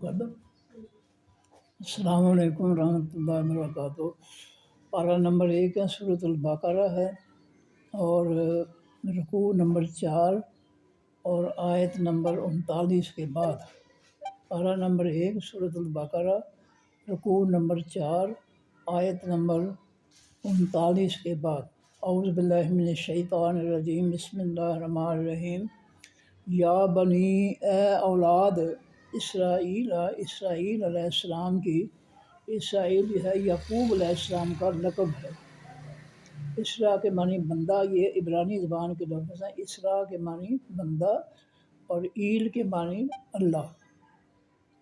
کر دو۔ السلام علیکم ورحمۃ اللہ وبرکاتہ۔ پارہ نمبر 1 ہے، سورۃ البقرہ ہے، اور رکوع نمبر 4 اور آیت نمبر 39 کے بعد۔ پارہ نمبر 1 سورۃ البقرہ، رکوع نمبر 4، آیت نمبر 39 کے بعد۔ اعوذ باللہ من الشیطان الرجیم، بسم اللہ الرحمن الرحیم۔ یا بنی، اے اولاد اسرائیل، اسرائیل علیہ السلام کی، اسرائیل جو ہے یعقوب علیہ السلام کا لقب ہے۔ اسرا کے معنی بندہ، یہ عبرانی زبان کے لفظ ہیں۔ اسرا کے معنی بندہ اور ایل کے معنی اللہ،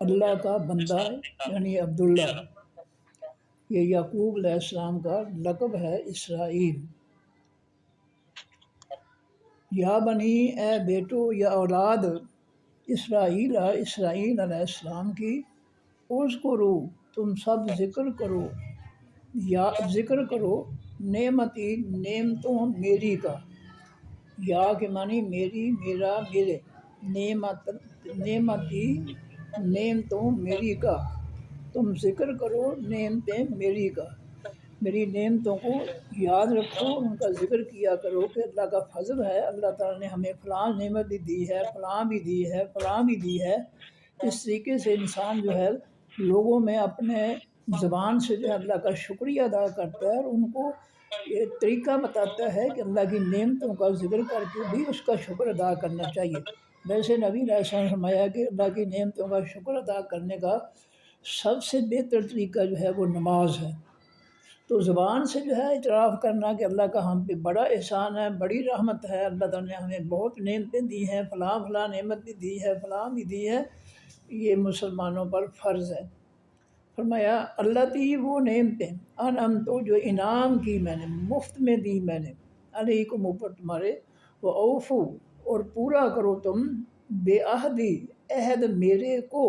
اللہ کا بندہ یعنی عبداللہ۔ یہ یعقوب علیہ السلام کا لقب ہے اسرائیل۔ یا بنی، اے بیٹو یا اولاد اسرائیل، اسرائیل علیہ السلام کی، اذکروا، تم سب ذکر کرو، یا ذکر کرو، نعمتی، نعمتوں میری کا۔ یا کے معنی میری، میرا، میرے، نعمتی، نعمتوں میری کا، تم ذکر کرو نعمتیں میری کا، میری نعمتوں کو یاد رکھو، ان کا ذکر کیا کرو کہ اللہ کا فضل ہے، اللہ تعالیٰ نے ہمیں فلاں نعمت بھی دی ہے، فلاں بھی دی ہے، فلاں بھی دی ہے۔ اس طریقے سے انسان جو ہے لوگوں میں اپنے زبان سے جو ہے اللہ کا شکریہ ادا کرتا ہے، اور ان کو یہ طریقہ بتاتا ہے کہ اللہ کی نعمتوں کا ذکر کر کے بھی اس کا شکر ادا کرنا چاہیے۔ ویسے نبی علیہ السلام نے فرمایا کہ اللہ کی نعمتوں کا شکر ادا کرنے کا سب سے بہتر طریقہ جو ہے وہ نماز ہے۔ تو زبان سے جو ہے اعتراف کرنا کہ اللہ کا ہم پہ بڑا احسان ہے، بڑی رحمت ہے، اللہ تعالیٰ نے ہمیں بہت نعمتیں دی ہیں، فلاں فلاں نعمت بھی دی ہے، فلاں بھی دی ہے، یہ مسلمانوں پر فرض ہے۔ فرمایا اللہ تی، وہ نعمتیں، انعمت، جو انعام کی میں نے، مفت میں دی میں نے، علیکم، اوپر تمہارے، وہ اوفو، اور پورا کرو تم، بے عہدی، عہد میرے کو،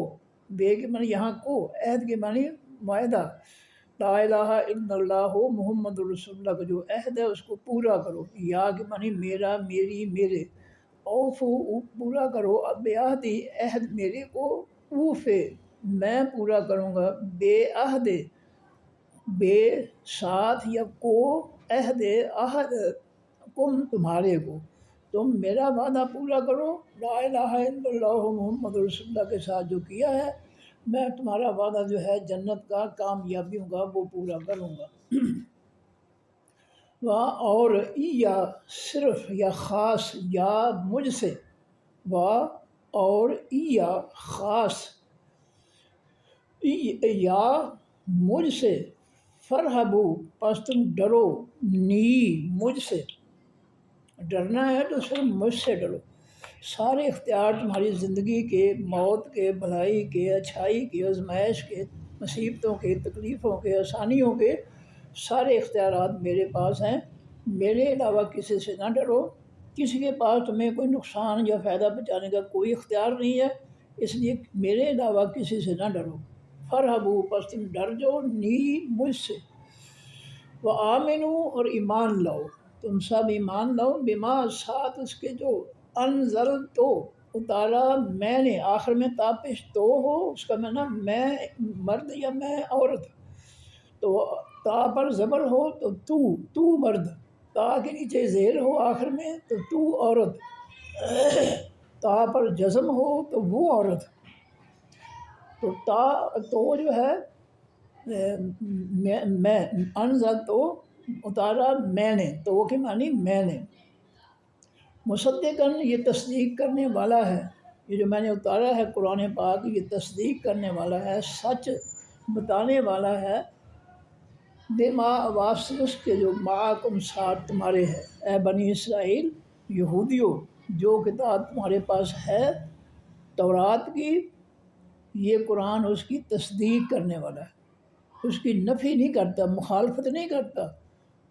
بے کے معنی یہاں کو، عہد کے معنی معاہدہ، لا الہ الا اللہ محمد رسول اللہ کا جو عہد ہے اس کو پورا کرو۔ یا کے معنی میرا، میری، میرے، اوفو، پورا کرو، بے عہدی، عہد میرے کو، اوفے، میں پورا کروں گا، بے عہد، بے ساتھ یا کو، عہد، عہد، کم تمہارے کو، تم میرا وعدہ پورا کرو، لا الہ الا اللہ محمد رسول اللہ کے ساتھ جو کیا ہے، میں تمہارا وعدہ جو ہے جنت کا، کامیابیوں کا، وہ پورا کروں گا۔ اور یا صرف یا خاص، یا مجھ سے، اور یا خاص، یا مجھ سے، فرحبو، پس تم ڈرو، نی، مجھ سے، ڈرنا ہے تو صرف مجھ سے ڈرو۔ سارے اختیار تمہاری زندگی کے، موت کے، بھلائی کے، اچھائی کے، آزمائش کے، مصیبتوں کے، تکلیفوں کے، آسانیوں کے، سارے اختیارات میرے پاس ہیں، میرے علاوہ کسی سے نہ ڈرو۔ کسی کے پاس تمہیں کوئی نقصان یا فائدہ پہنچانے کا کوئی اختیار نہیں ہے، اس لیے میرے علاوہ کسی سے نہ ڈرو۔ فرحبو، پس تم ڈر جاؤ، نی، مجھ سے، وآمنو، اور ایمان لاؤ، تم سب ایمان لاؤ، بما، ساتھ اس کے جو، انزلتو، اتارا میں نے، آخر میں تا پیش تو ہو، اس کا معنی میں مرد یا میں عورت، تو تا پر زبر ہو تو تو مرد، تا کے نیچے زیر ہو آخر میں تو عورت، تا پر جزم ہو تو وہ عورت، تو جو ہے میں، انزلتو، اتارا میں نے، تو کے معنی میں نے، مصدقاً، یہ تصدیق کرنے والا ہے، یہ جو میں نے اتارا ہے قرآن پاک، یہ تصدیق کرنے والا ہے، سچ بتانے والا ہے، بما، واسطے اس کے جو معکم، ساتھ تمہارے ہے، اے بنی اسرائیل، یہودیوں، جو کتاب تمہارے پاس ہے تورات کی، یہ قرآن اس کی تصدیق کرنے والا ہے، اس کی نفی نہیں کرتا، مخالفت نہیں کرتا،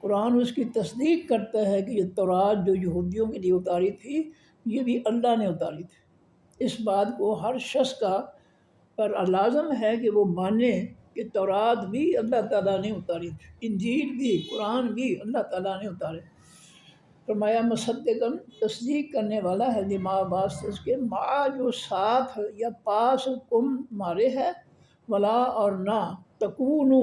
قرآن اس کی تصدیق کرتا ہے کہ یہ تورات جو یہودیوں کے لیے اتاری تھی، یہ بھی اللہ نے اتاری تھی۔ اس بات کو ہر شخص کا پر لازم ہے کہ وہ مانے کہ تورات بھی اللہ تعالیٰ نے اتاری تھی، انجیل بھی، قرآن بھی اللہ تعالیٰ نے اتارے۔ فرمایا مصدقن تصدیق کرنے والا ہے لما واسطے اس کے، ما جو ساتھ یا پاس کم مارے ہے، ولا اور نہ، تکونو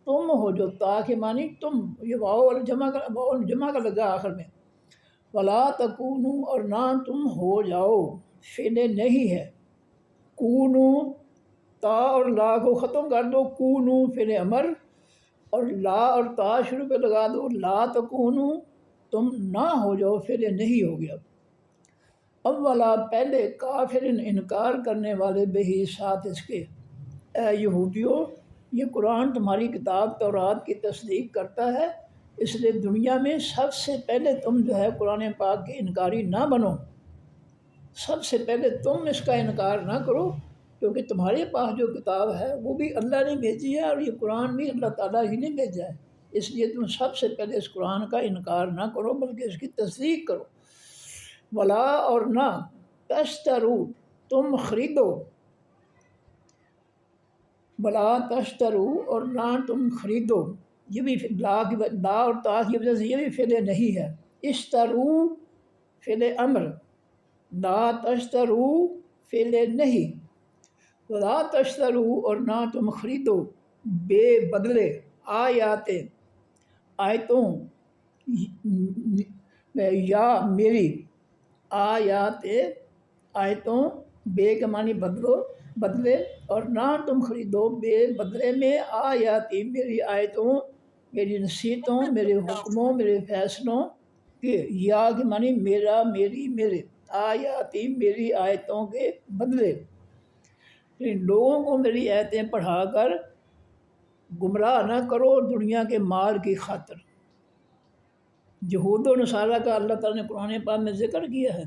تم ہو، جو تا کے معنی تم، یہ واؤ جمع کا لگا آخر میں، ولا تکونو اور نہ تم ہو جاؤ، فعل نہیں ہے، کونو تا اور لا کو ختم کر دو، کونو فعل امر، اور لا اور تا شروع پہ لگا دو، لا تکونو تم نہ ہو جاؤ، فعل نہیں ہو گیا۔ اولا پہلے، کافر انکار کرنے والے بہی ساتھ اس کے، اے یہودیو یہ قرآن تمہاری کتاب تورات کی تصدیق کرتا ہے، اس لیے دنیا میں سب سے پہلے تم جو ہے قرآن پاک کے انکاری نہ بنو، سب سے پہلے تم اس کا انکار نہ کرو، کیونکہ تمہارے پاس جو کتاب ہے وہ بھی اللہ نے بھیجی ہے، اور یہ قرآن بھی اللہ تعالیٰ ہی نے بھیجا ہے، اس لیے تم سب سے پہلے اس قرآن کا انکار نہ کرو بلکہ اس کی تصدیق کرو۔ ولا اور نہ، تشترو تم خریدو، ولا تشترو اور نہ تم خریدو، یہ بھی لا اور تا کی وجہ سے یہ بھی فعل نہیں ہے، اشترو فعل امر، لا تشترو فعل نہیں، ولا تشترو اور نہ تم خریدو، بے بدلے، آیات آیتوں، یا میری، آیات آیتوں، بے کے معنی بدلے، اور نہ تم خریدو بے بدلے میں، آیاتی میری آیتوں، میری نصیحتوں، میرے حکموں، میرے فیصلوں کے، یا کے معنی میرا، میری، میرے، آیاتی میری آیتوں کے بدلے، لوگوں کو میری آیتیں پڑھا کر گمراہ نہ کرو دنیا کے مال کی خاطر۔ یہود و نصارہ کا اللہ تعالیٰ نے قرآن پاک میں ذکر کیا ہے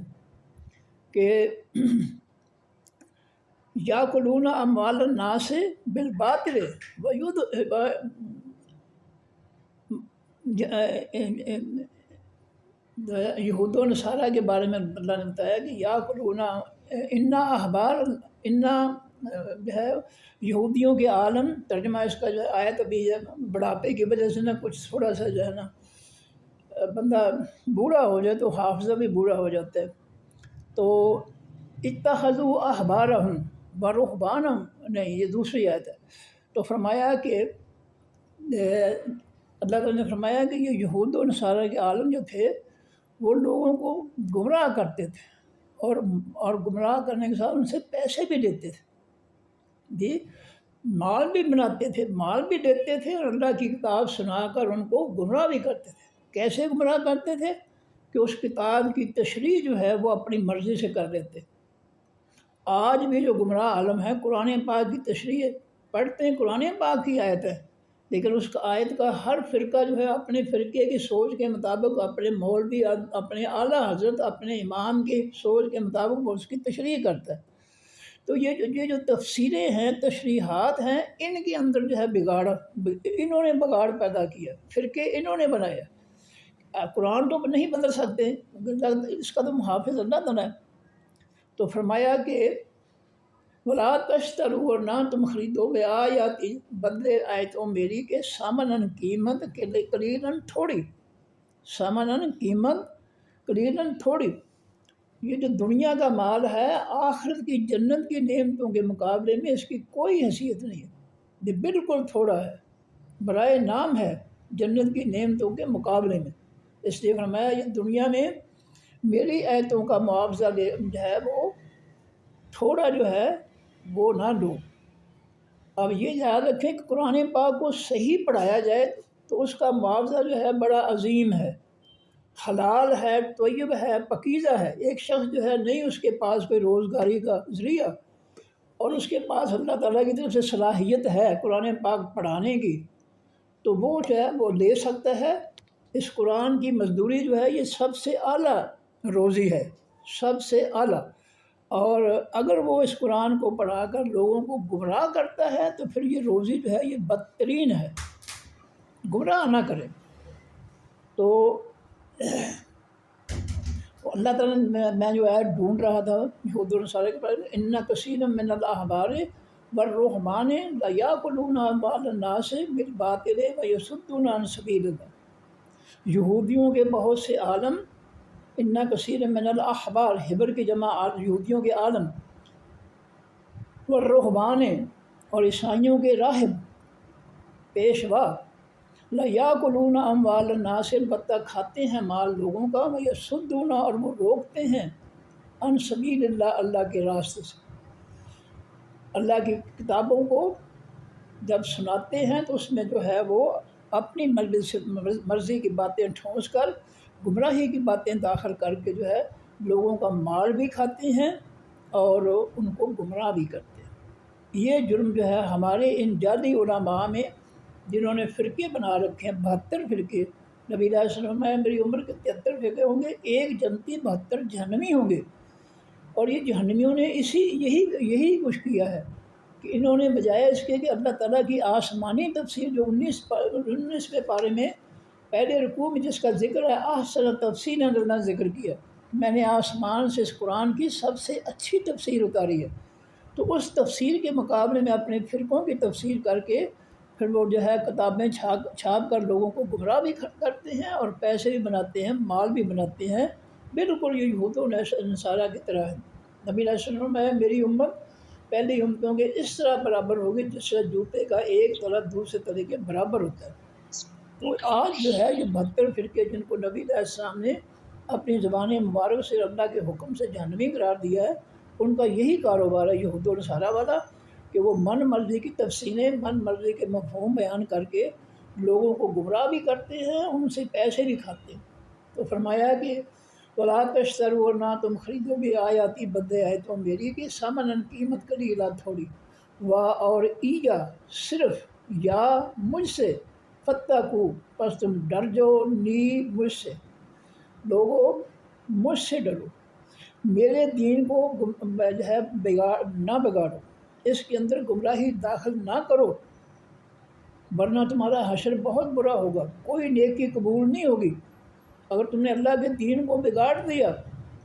کہ یاکلون اموال الناس بالباطل یہود و نصارہ کے بارے میں اللہ نے بتایا کہ یاکلون احبار جو ہے یہودیوں کے عالم، ترجمہ اس کا جو ہے آیت ابھی بڑھاپے کی وجہ سے نا کچھ تھوڑا سا جو ہے نا بندہ بوڑھا ہو جائے تو حافظہ بھی بوڑھا ہو جاتا ہے، تو اتخذوا احبارہم ورہبانہم، نہیں یہ دوسری آیت ہے، تو فرمایا کہ اللہ تعالیٰ نے فرمایا کہ یہ یہود و نصارہ کے عالم جو تھے وہ لوگوں کو گمراہ کرتے تھے، اور گمراہ کرنے کے ساتھ ان سے پیسے بھی لیتے تھے، جی مال بھی بناتے تھے، مال بھی دیتے تھے، اور اللہ کی کتاب سنا کر ان کو گمراہ بھی کرتے تھے۔ کیسے گمراہ کرتے تھے کہ اس کتاب کی تشریح جو ہے وہ اپنی مرضی سے کر لیتے۔ آج بھی جو گمراہ عالم ہے قرآن پاک کی تشریح پڑھتے ہیں، قرآن پاک کی آیت ہے، لیکن اس کا آیت کا ہر فرقہ جو ہے اپنے فرقے کی سوچ کے مطابق، اپنے مولوی، اپنے اعلیٰ حضرت، اپنے امام کی سوچ کے مطابق وہ اس کی تشریح کرتا ہے۔ تو یہ جو تفسیریں ہیں، تشریحات ہیں، ان کے اندر جو ہے بگاڑ، انہوں نے بگاڑ پیدا کیا، فرقے انہوں نے بنایا۔ قرآن تو نہیں بدل سکتے، اس کا تو محافظ اللہ تعالیٰ ہے۔ تو فرمایا کہ ولا تشترو اور نہ تم خریدو بے آیاتی بدلے آیتوں میری کے، سامنن قیمت قلیلاً تھوڑی، سامنن قیمت قلیلاً تھوڑی، یہ جو دنیا کا مال ہے آخرت کی جنت کی نعمتوں کے مقابلے میں اس کی کوئی حیثیت نہیں ہے، یہ بالکل تھوڑا ہے، برائے نام ہے جنت کی نعمتوں کے مقابلے میں۔ اس لیے فرمایا یہ دنیا میں میری آیتوں کا معاوضہ جو ہے وہ تھوڑا جو ہے وہ نہ لو۔ اب یہ یاد رکھیں کہ قرآن پاک کو صحیح پڑھایا جائے تو اس کا معاوضہ جو ہے بڑا عظیم ہے، حلال ہے، طیب ہے، پاکیزہ ہے۔ ایک شخص جو ہے نہیں اس کے پاس کوئی روزگاری کا ذریعہ، اور اس کے پاس اللہ تعالیٰ کی طرف سے صلاحیت ہے قرآن پاک پڑھانے کی، تو وہ جو ہے وہ لے سکتا ہے۔ اس قرآن کی مزدوری جو ہے یہ سب سے اعلیٰ روزی ہے، سب سے اعلیٰ، اور اگر وہ اس قرآن کو پڑھا کر لوگوں کو گمراہ کرتا ہے تو پھر یہ روزی جو ہے یہ بدترین ہے، گمراہ نہ کرے۔ تو اللہ تعالیٰ نے، میں جو آیت ڈھونڈ رہا تھا یہود و نصارہ کے بارے میں، ان کثیرا من الاحبار والرہبان لیاکلون اموال الناس بالباطل ویصدون عن سبیل اللہ، یہودیوں کے بہت سے عالم انا کثیر من الاحبار، حبر کی جمع یہودیوں کے عالم، والرہبان اور عیسائیوں کے راہب پیشوا، لیاکلون اموال الناس، البتہ کھاتے ہیں مال لوگوں کا، ویصدون اور وہ روکتے ہیں عن سبیل اللہ، اللہ کے راستے سے۔ اللہ کی کتابوں کو جب سناتے ہیں تو اس میں جو ہے وہ اپنی مرضی کی باتیں ٹھونس کر، گمراہی کی باتیں داخل کر کے جو ہے لوگوں کا مال بھی کھاتے ہیں اور ان کو گمراہ بھی کرتے ہیں۔ یہ جرم جو ہے ہمارے ان جعلی علماء میں، جنہوں نے فرقے بنا رکھے ہیں، 72 فرقے، نبی علیہ السلام میں میری عمر کے 73 فرقے ہوں گے، ایک جنتی 72 جہنمی ہوں گے۔ اور یہ جہنمیوں نے یہی کچھ کیا ہے کہ انہوں نے بجائے اس کے کہ اللہ تعالیٰ کی آسمانی تفسیر جو 19ویں پارے میں پہلے رکوع میں جس کا ذکر ہے، احسن تفسیر اللہ ذکر کیا، میں نے آسمان سے اس قرآن کی سب سے اچھی تفسیر اتاری ہے، تو اس تفسیر کے مقابلے میں اپنے فرقوں کی تفسیر کر کے پھر وہ جو ہے کتابیں چھاپ کر لوگوں کو گمراہ بھی کرتے ہیں اور پیسے بھی بناتے ہیں، مال بھی بناتے ہیں، بالکل یہ یہود و نصارہ کی طرح ہے۔ نبی علیہ السلام میں میری امت پہلی امتوں کے اس طرح برابر ہوگی جس سے جوتے کا ایک طرح دوسرے طرح کے برابر ہوتا ہے۔ تو آج جو ہے یہ 72 فرقے جن کو نبی علیہ السلام نے اپنی زبان مبارک سے اللہ کے حکم سے جہنمی قرار دیا ہے، ان کا یہی کاروبار ہے یہود و نصارہ والا، کہ وہ من مرضی کی تفسیریں، من مرضی کے مفہوم بیان کر کے لوگوں کو گمراہ بھی کرتے ہیں، ان سے پیسے بھی کھاتے ہیں۔ تو فرمایا کہ وَلَا تَشْتَرُوا، اور نہ تم خریدو بھی آیاتی بدلے آیتوں میری کی، ثمناً قیمت قلیلا تھوڑی، اور ایجا صرف، یا مجھ سے، فاتقوا پس تم ڈر جاؤ نی مجھ سے، لوگوں مجھ سے ڈرو، میرے دین کو جو ہے نہ بگاڑو، اس کے اندر گمراہی داخل نہ کرو، ورنہ تمہارا حشر بہت برا ہوگا، کوئی نیکی قبول نہیں ہوگی۔ اگر تم نے اللہ کے دین کو بگاڑ دیا،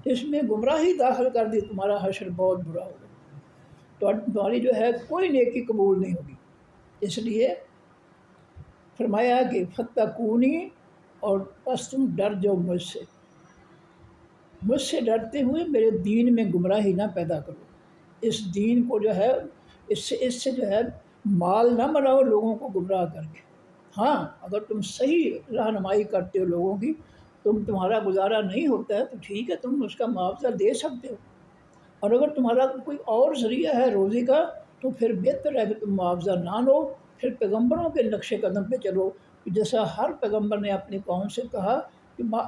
اس میں گمراہی داخل کر دی، تمہارا حشر بہت برا ہوگا، تو تمہاری جو ہے کوئی نیکی قبول نہیں ہوگی۔ اس لیے فرمایا کہ فتقونی، اور پس تم ڈر جاؤ مجھ سے ڈرتے ہوئے میرے دین میں گمراہی نہ پیدا کرو، اس دین کو جو ہے اس سے جو ہے مال نہ بناؤ لوگوں کو گمراہ کر کے۔ ہاں اگر تم صحیح رہنمائی کرتے ہو لوگوں کی، تمہارا گزارا نہیں ہوتا ہے تو ٹھیک ہے، تم اس کا معاوضہ دے سکتے ہو، اور اگر تمہارا کوئی اور ذریعہ ہے روزی کا تو پھر بہتر ہے کہ تم معاوضہ نہ لو، پھر پیغمبروں کے نقش قدم پہ چلو، جیسا ہر پیغمبر نے اپنی قوم سے کہا کہ ما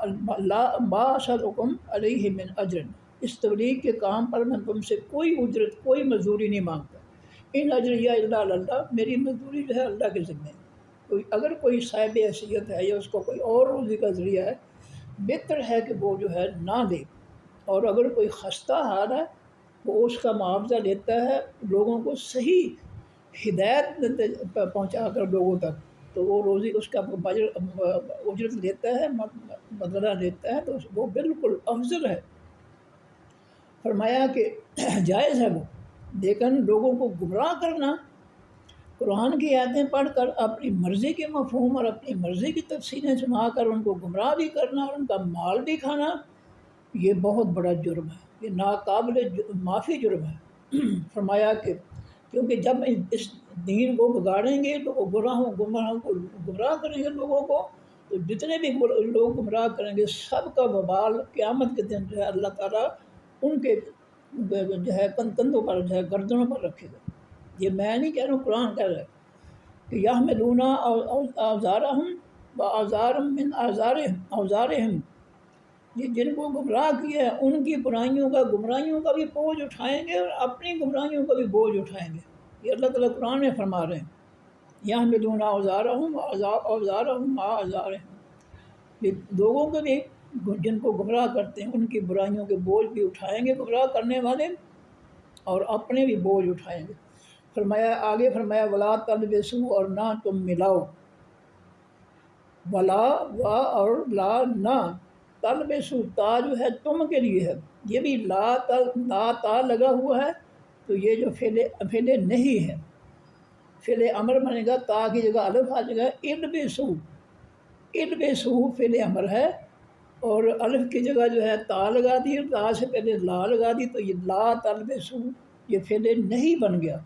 اسألکم علیہ من اجر، اس تبلیغ کے کام پر میں تم سے کوئی اجرت، کوئی مزدوری نہیں مانگتا، ان اجریہ الا علی اللہ، میری مزدوری جو ہے اللہ کے ذمہ ہے۔ اگر کوئی صاحب حیثیت ہے یا اس کو کوئی اور روزی کا ذریعہ ہے، بہتر ہے کہ وہ جو ہے نہ دے، اور اگر کوئی خستہ حال ہے وہ اس کا معاوضہ لیتا ہے، لوگوں کو صحیح ہدایت پہنچا کر لوگوں تک، تو وہ روزی اس کا اجرت لیتا ہے، بدلہ لیتا ہے، تو وہ بالکل افضل ہے۔ فرمایا کہ جائز ہے وہ، لیکن لوگوں کو گمراہ کرنا، قرآن کی آیتیں پڑھ کر اپنی مرضی کے مفہوم اور اپنی مرضی کی تفسیریں سنا کر ان کو گمراہ بھی کرنا اور ان کا مال بھی کھانا، یہ بہت بڑا جرم ہے، یہ ناقابل معافی جرم ہے۔ فرمایا کہ کیونکہ جب اس دین کو بگاڑیں گے، تو گمراہوں کو گمراہ کریں گے لوگوں کو، تو جتنے بھی لوگ گمراہ کریں گے سب کا وبال قیامت کے دن جو ہے اللہ تعالیٰ ان کے جو ہے کندھوں پر، جو ہے گردنوں پر رکھے گا۔ یہ میں نہیں کہہ رہا ہوں، قرآن کہہ رہا ہے کہ یحملون اوزارہم واوزارم من اوزارہم، یہ جن کو گمراہ کیا ہے ان کی برائیوں کا بھی بوجھ اٹھائیں گے اور اپنی گمراہیوں کا بھی بوجھ اٹھائیں گے۔ یہ اللہ تعالیٰ قرآن میں فرما رہے ہیں، یحملون اوزارہم واوزارہم مع اوزارہم، یہ لوگوں کو بھی جن کو گمراہ کرتے ہیں ان کی برائیوں کے بوجھ بھی اٹھائیں گے گمراہ کرنے والے، اور اپنے بھی بوجھ اٹھائیں گے۔ فرمایا آگے فرمایا ولا تلبسوا، اور نہ تم ملاؤ، ولا و اور لا نہ، تلبسوا تا جو ہے تم کے لیے ہے، یہ بھی لا تا لگا ہوا ہے، تو یہ جو فعل نہیں ہے، فعل امر بنے گا، تا کی جگہ الف آ جائے گا، البسوا فعل امر ہے، اور الف کی جگہ جو ہے تا لگا دی، تا سے پہلے لا لگا دی، تو یہ لا تلبسو یہ فعل نہیں بن گیا۔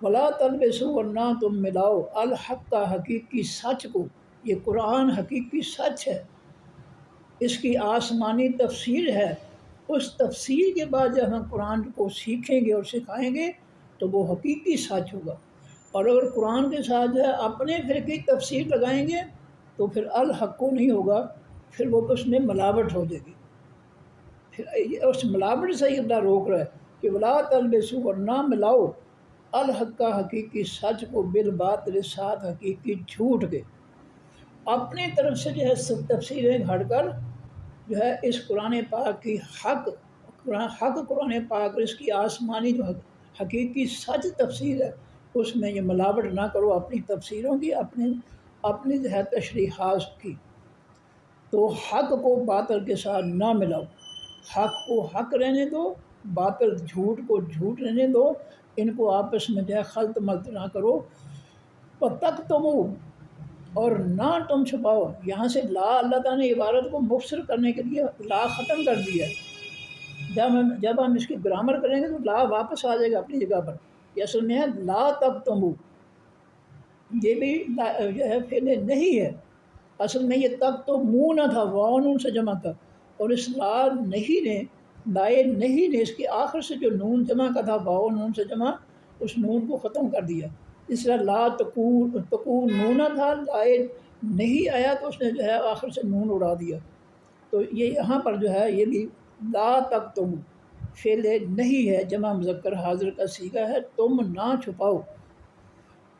ولا تلبسو اور نہ تم ملاؤ الحق کا حقیقی سچ کو، یہ قرآن حقیقی سچ ہے، اس کی آسمانی تفسیر ہے۔ اس تفسیر کے بعد جب ہم قرآن کو سیکھیں گے اور سکھائیں گے تو وہ حقیقی سچ ہوگا، اور اگر قرآن کے ساتھ جو ہے اپنے فرقے کی تفسیر لگائیں گے تو پھر الحق کو نہیں ہوگا، پھر وہ اس میں ملاوٹ ہو جائے گی۔ پھر اس ملاوٹ سے ہی اللہ روک رہا ہے کہ ولا تلبسو اور نہ ملاؤ الحق کا حقیقی سچ کو بالباطل ساتھ حقیقی جھوٹ کے۔ اپنی طرف سے جو ہے سب تفسیریں گھڑ کر جو ہے اس قرآن پاک کی حق قرآن پاک اور اس کی آسمانی جو حقیقی سچ تفسیر ہے اس میں یہ ملاوٹ نہ کرو اپنی تفسیروں کی، اپنی جو ہے تشریحات کی۔ تو حق کو باطل کے ساتھ نہ ملاؤ، حق کو حق رہنے دو، باطل جھوٹ کو جھوٹ رہنے دو، ان کو آپس میں جو ہے خلط ملط نہ کرو۔ وَتَكْتُمُوا اور نہ تم چھپاؤ، یہاں سے لا اللہ تعالیٰ نے عبارت کو مختصر کرنے کے لیے لا ختم کر دیا ہے۔ جب ہم اس کی گرامر کریں گے تو لا واپس آ جائے گا اپنی جگہ پر، یہ اصل میں ہے لا تکتموا، یہ بھی جو ہے فعل نہیں ہے، اصل میں یہ تکتمون تھا، واو نون سے جمع تھا، اور اس لا نہیں نے لائے نہیں نے اس کے آخر سے جو نون جمع کا تھا واو نون سے جمع، اس نون کو ختم کر دیا۔ اس طرح لا تکون نون تھا، لائے نہیں آیا تو اس نے جو ہے آخر سے نون اڑا دیا۔ تو یہ یہاں پر جو ہے یہ بھی لا تکتم فعل نہیں ہے، جمع مذکر حاضر کا صیغہ ہے، تم نہ چھپاؤ۔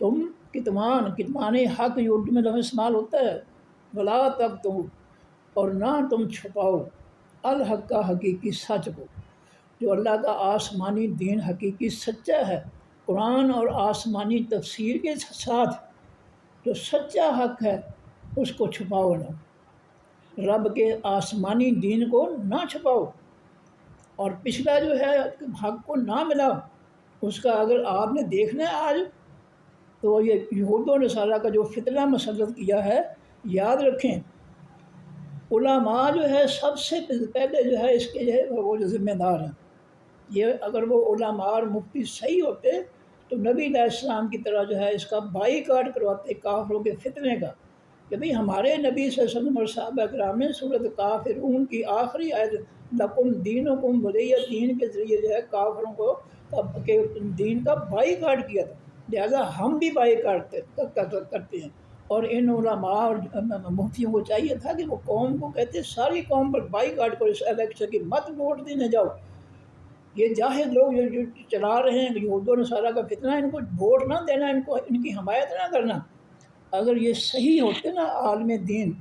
تم کتمان حق یہ اردو میں لفظ استعمال ہوتا ہے، ولا تکتم اور نہ تم چھپاؤ الحق کا حقیقی سچ کو، جو اللہ کا آسمانی دین حقیقی سچا ہے، قرآن اور آسمانی تفسیر کے ساتھ جو سچا حق ہے اس کو چھپاؤ نہ، رب کے آسمانی دین کو نہ چھپاؤ۔ اور پچھلا جو ہے حق کو نہ ملا، اس کا اگر آپ نے دیکھنا ہے آج تو یہ یہود و نصارہ کا جو فتنہ مسلط کیا ہے، یاد رکھیں علماء جو ہے سب سے پہلے جو ہے اس کے جو ہے وہ جو ذمہ دار ہیں۔ یہ اگر وہ علماء اور مفتی صحیح ہوتے تو نبی علیہ السلام کی طرح جو ہے اس کا بائیکاٹ کرواتے کافروں کے فتنے کا، کہ بھئی ہمارے نبی صلی اللہ علیہ وسلم اور صحابہ کرام نے سورۃ کافرون کی آخری آیت لکم دینکم ولی دین کے ذریعے جو ہے کافروں کو کے دین کا بائیکاٹ کیا تھا، لہٰذا ہم بھی بائیکاٹ کرتے ہیں۔ اور ان علماء اور مفتیوں کو چاہیے تھا کہ وہ قوم کو کہتے ساری قوم پر بائیکاٹ کرو، اس الیکشن کی مت ووٹ دینے جاؤ، یہ جاہل لوگ جو چلا رہے ہیں یہود و نصارہ کا فتنہ، ان کو ووٹ نہ دینا، ان کی حمایت نہ کرنا۔ اگر یہ صحیح ہوتے نا عالم دین،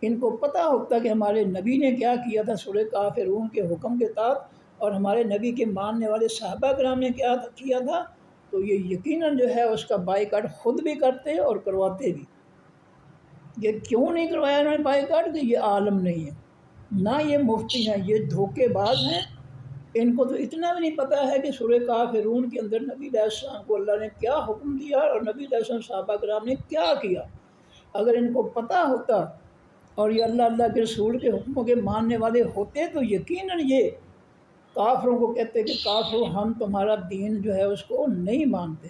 ان کو پتہ ہوتا کہ ہمارے نبی نے کیا کیا تھا سورہ کافرون کے حکم کے تحت، اور ہمارے نبی کے ماننے والے صحابہ کرام نے کیا کیا تھا، تو یہ یقیناً جو ہے اس کا بائیکاٹ خود بھی کرتے اور کرواتے بھی۔ یہ کیوں نہیں کروایا انہوں نے بائیکاٹ؟ کہ یہ عالم نہیں ہے، نہ یہ مفتی ہیں، یہ دھوکے باز ہیں، ان کو تو اتنا بھی نہیں پتہ ہے کہ سورہ کافرون کے اندر نبی علیہ السلام کو اللہ نے کیا حکم دیا اور نبی علیہ السلام صحابہ کرام نے کیا کیا۔ اگر ان کو پتہ ہوتا اور یہ اللہ کے رسول کے حکموں کے ماننے والے ہوتے تو یقیناً یہ کافروں کو کہتے کہ کافروں ہم تمہارا دین جو ہے اس کو نہیں مانتے،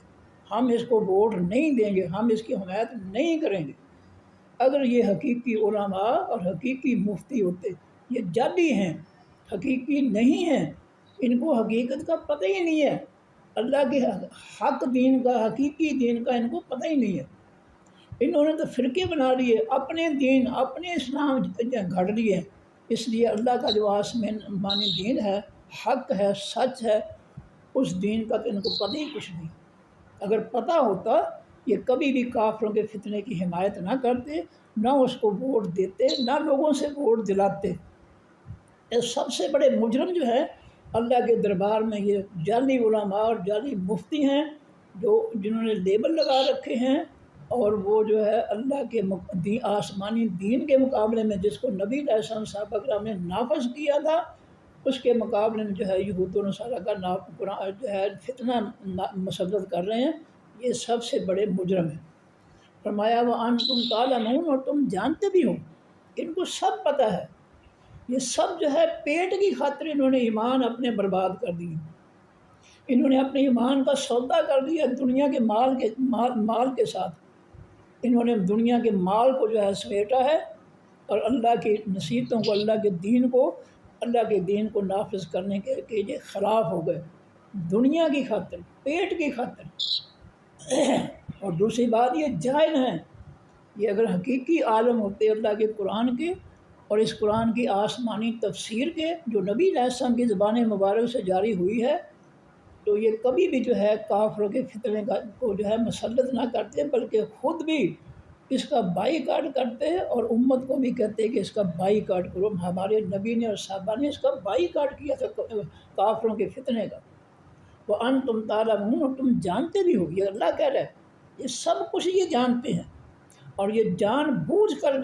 ہم اس کو ووٹ نہیں دیں گے، ہم اس کی حمایت نہیں کریں گے۔ اگر یہ حقیقی علماء اور حقیقی مفتی ہوتے، یہ جعلی ہیں، حقیقی نہیں ہیں، ان کو حقیقت کا پتہ ہی نہیں ہے، اللہ کے حق دین کا حقیقی دین کا ان کو پتہ ہی نہیں ہے۔ انہوں نے تو فرقے بنا لیے، اپنے دین اپنے اسلام گھڑ لیے، اس لیے اللہ کا جو آسمانی دین ہے، حق ہے، سچ ہے، اس دین کا تو ان کو پتہ ہی کچھ نہیں۔ اگر پتہ ہوتا یہ کبھی بھی کافروں کے فتنے کی حمایت نہ کرتے، نہ اس کو ووٹ دیتے، نہ لوگوں سے ووٹ دلاتے۔ یہ سب سے بڑے مجرم جو ہے اللہ کے دربار میں یہ جعلی علماء اور جعلی مفتی ہیں، جنہوں نے لیبل لگا رکھے ہیں، اور وہ جو ہے اللہ کے آسمانی دین کے مقابلے میں جس کو نبی علیہ السلام صحابہ کرام نے نافذ کیا تھا، اس کے مقابلے میں جو ہے یہود و نصارہ کا جو ہے فتنہ مسلط کر رہے ہیں، یہ سب سے بڑے مجرم ہیں۔ فرمایا وَأَنْتُمْ تَعْلَمُونَ اور تم جانتے بھی ہو، ان کو سب پتہ ہے یہ سب جو ہے پیٹ کی خاطر انہوں نے ایمان اپنے برباد کر دیے، انہوں نے اپنے ایمان کا سودا کر دیا دنیا کے مال کے ساتھ، انہوں نے دنیا کے مال کو جو ہے سمیٹا ہے، اور اللہ کی نصیحتوں کو، اللہ کے دین کو نافذ کرنے کے یہ خلاف ہو گئے، دنیا کی خاطر، پیٹ کی خاطر۔ اور دوسری بات یہ جاہل ہیں، یہ اگر حقیقی عالم ہوتے اللہ کے قرآن کے اور اس قرآن کی آسمانی تفسیر کے جو نبی علیہ السلام کی زبان مبارک سے جاری ہوئی ہے، تو یہ کبھی بھی جو ہے کافروں کے فتنے کو جو ہے مسلط نہ کرتے، بلکہ خود بھی اس کا بائی کاٹ کرتے ہیں اور امت کو بھی کہتے ہیں کہ اس کا بائی کاٹ کرو۔ ہمارے نبی نے اور صحابہ نے اس کا بائی کاٹ کیا تھا کافروں کے فتنے کا۔ وَأَنْتُمْ تَعْلَمُونَ، اور تم جانتے بھی ہو، یہ اللہ کہہ رہا ہے، یہ سب کچھ یہ جانتے ہیں، اور یہ جان بوجھ کر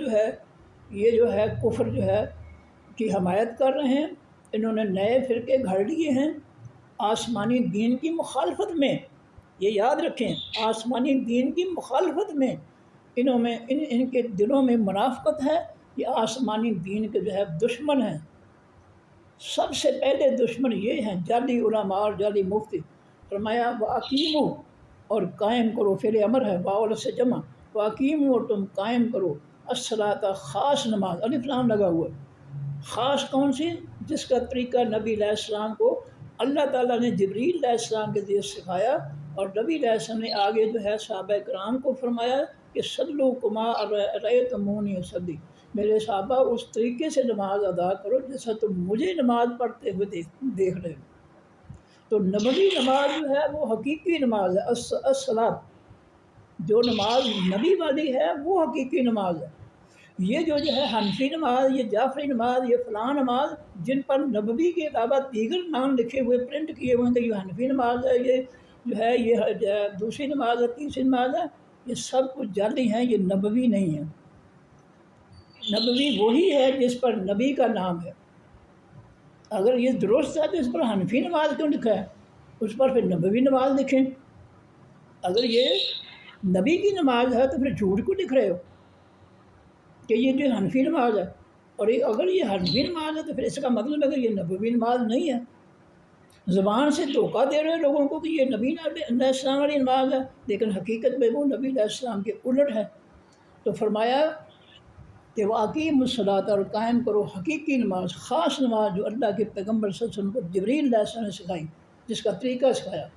یہ جو ہے کفر جو ہے کی حمایت کر رہے ہیں۔ انہوں نے نئے فرقے گھڑ لیے ہیں آسمانی دین کی مخالفت میں، یہ یاد رکھیں، آسمانی دین کی مخالفت میں ان کے دلوں میں منافقت ہے، یہ آسمانی دین کے جو ہے دشمن ہیں۔ سب سے پہلے دشمن یہ ہیں جعلی علماء اور جعلی مفتی۔ فرمایا وَأَقِیمُوا، اور قائم کرو، فعل امر ہے واو سے جمع، وَأَقِیمُوا، اور تم قائم کرو، الصلاۃ، خاص نماز، الف لام لگا ہوا ہے، خاص کون سی؟ جس کا طریقہ نبی علیہ السلام کو اللہ تعالیٰ نے جبریل علیہ السلام کے ذریعے سکھایا، اور نبی علیہ السلام نے آگے جو ہے صحابہ کرام کو فرمایا کہ صلوا کما رأیتمونی اصلی، میرے صحابہ اس طریقے سے نماز ادا کرو جیسا تم مجھے نماز پڑھتے ہوئے دیکھ رہے ہو۔ تو نبوی نماز جو ہے وہ حقیقی نماز ہے، الصلاۃ، جو نماز نبی والی ہے وہ حقیقی نماز ہے۔ یہ جو ہے حنفی نماز، یہ جعفری نماز، یہ فلاں نماز، جن پر نبوی کے علاوہ دیگر نام لکھے ہوئے پرنٹ کیے ہوئے ہیں کہ یہ حنفی نماز ہے، یہ جو ہے یہ دوسری نماز ہے، تیسری نماز ہے، یہ سب کچھ جعلی ہیں، یہ نبوی نہیں ہے۔ نبوی وہی ہے جس پر نبی کا نام ہے۔ اگر یہ درست ہے تو اس پر حنفی نماز کیوں لکھا ہے؟ اس پر پھر نبوی نماز لکھیں۔ اگر یہ نبی کی نماز ہے تو پھر جھوٹ کو لکھ رہے ہو کہ یہ جو حنفی نماز ہے، اور اگر یہ حنفی نماز ہے تو پھر اس کا مطلب ہے کہ یہ نبوی نماز نہیں ہے۔ زبان سے دھوکہ دے رہے لوگوں کو کہ یہ نبی علیہ السلام والی نماز ہے، لیکن حقیقت میں وہ نبی علیہ السلام کے الٹ ہے۔ تو فرمایا کہ وَأَقِیمُوا الصَّلَاةَ، اور قائم کرو حقیقی نماز، خاص نماز جو اللہ کے پیغمبر صلی اللہ علیہ وسلم کو جبریل علیہ السلام نے سکھائی، جس کا طریقہ سکھایا۔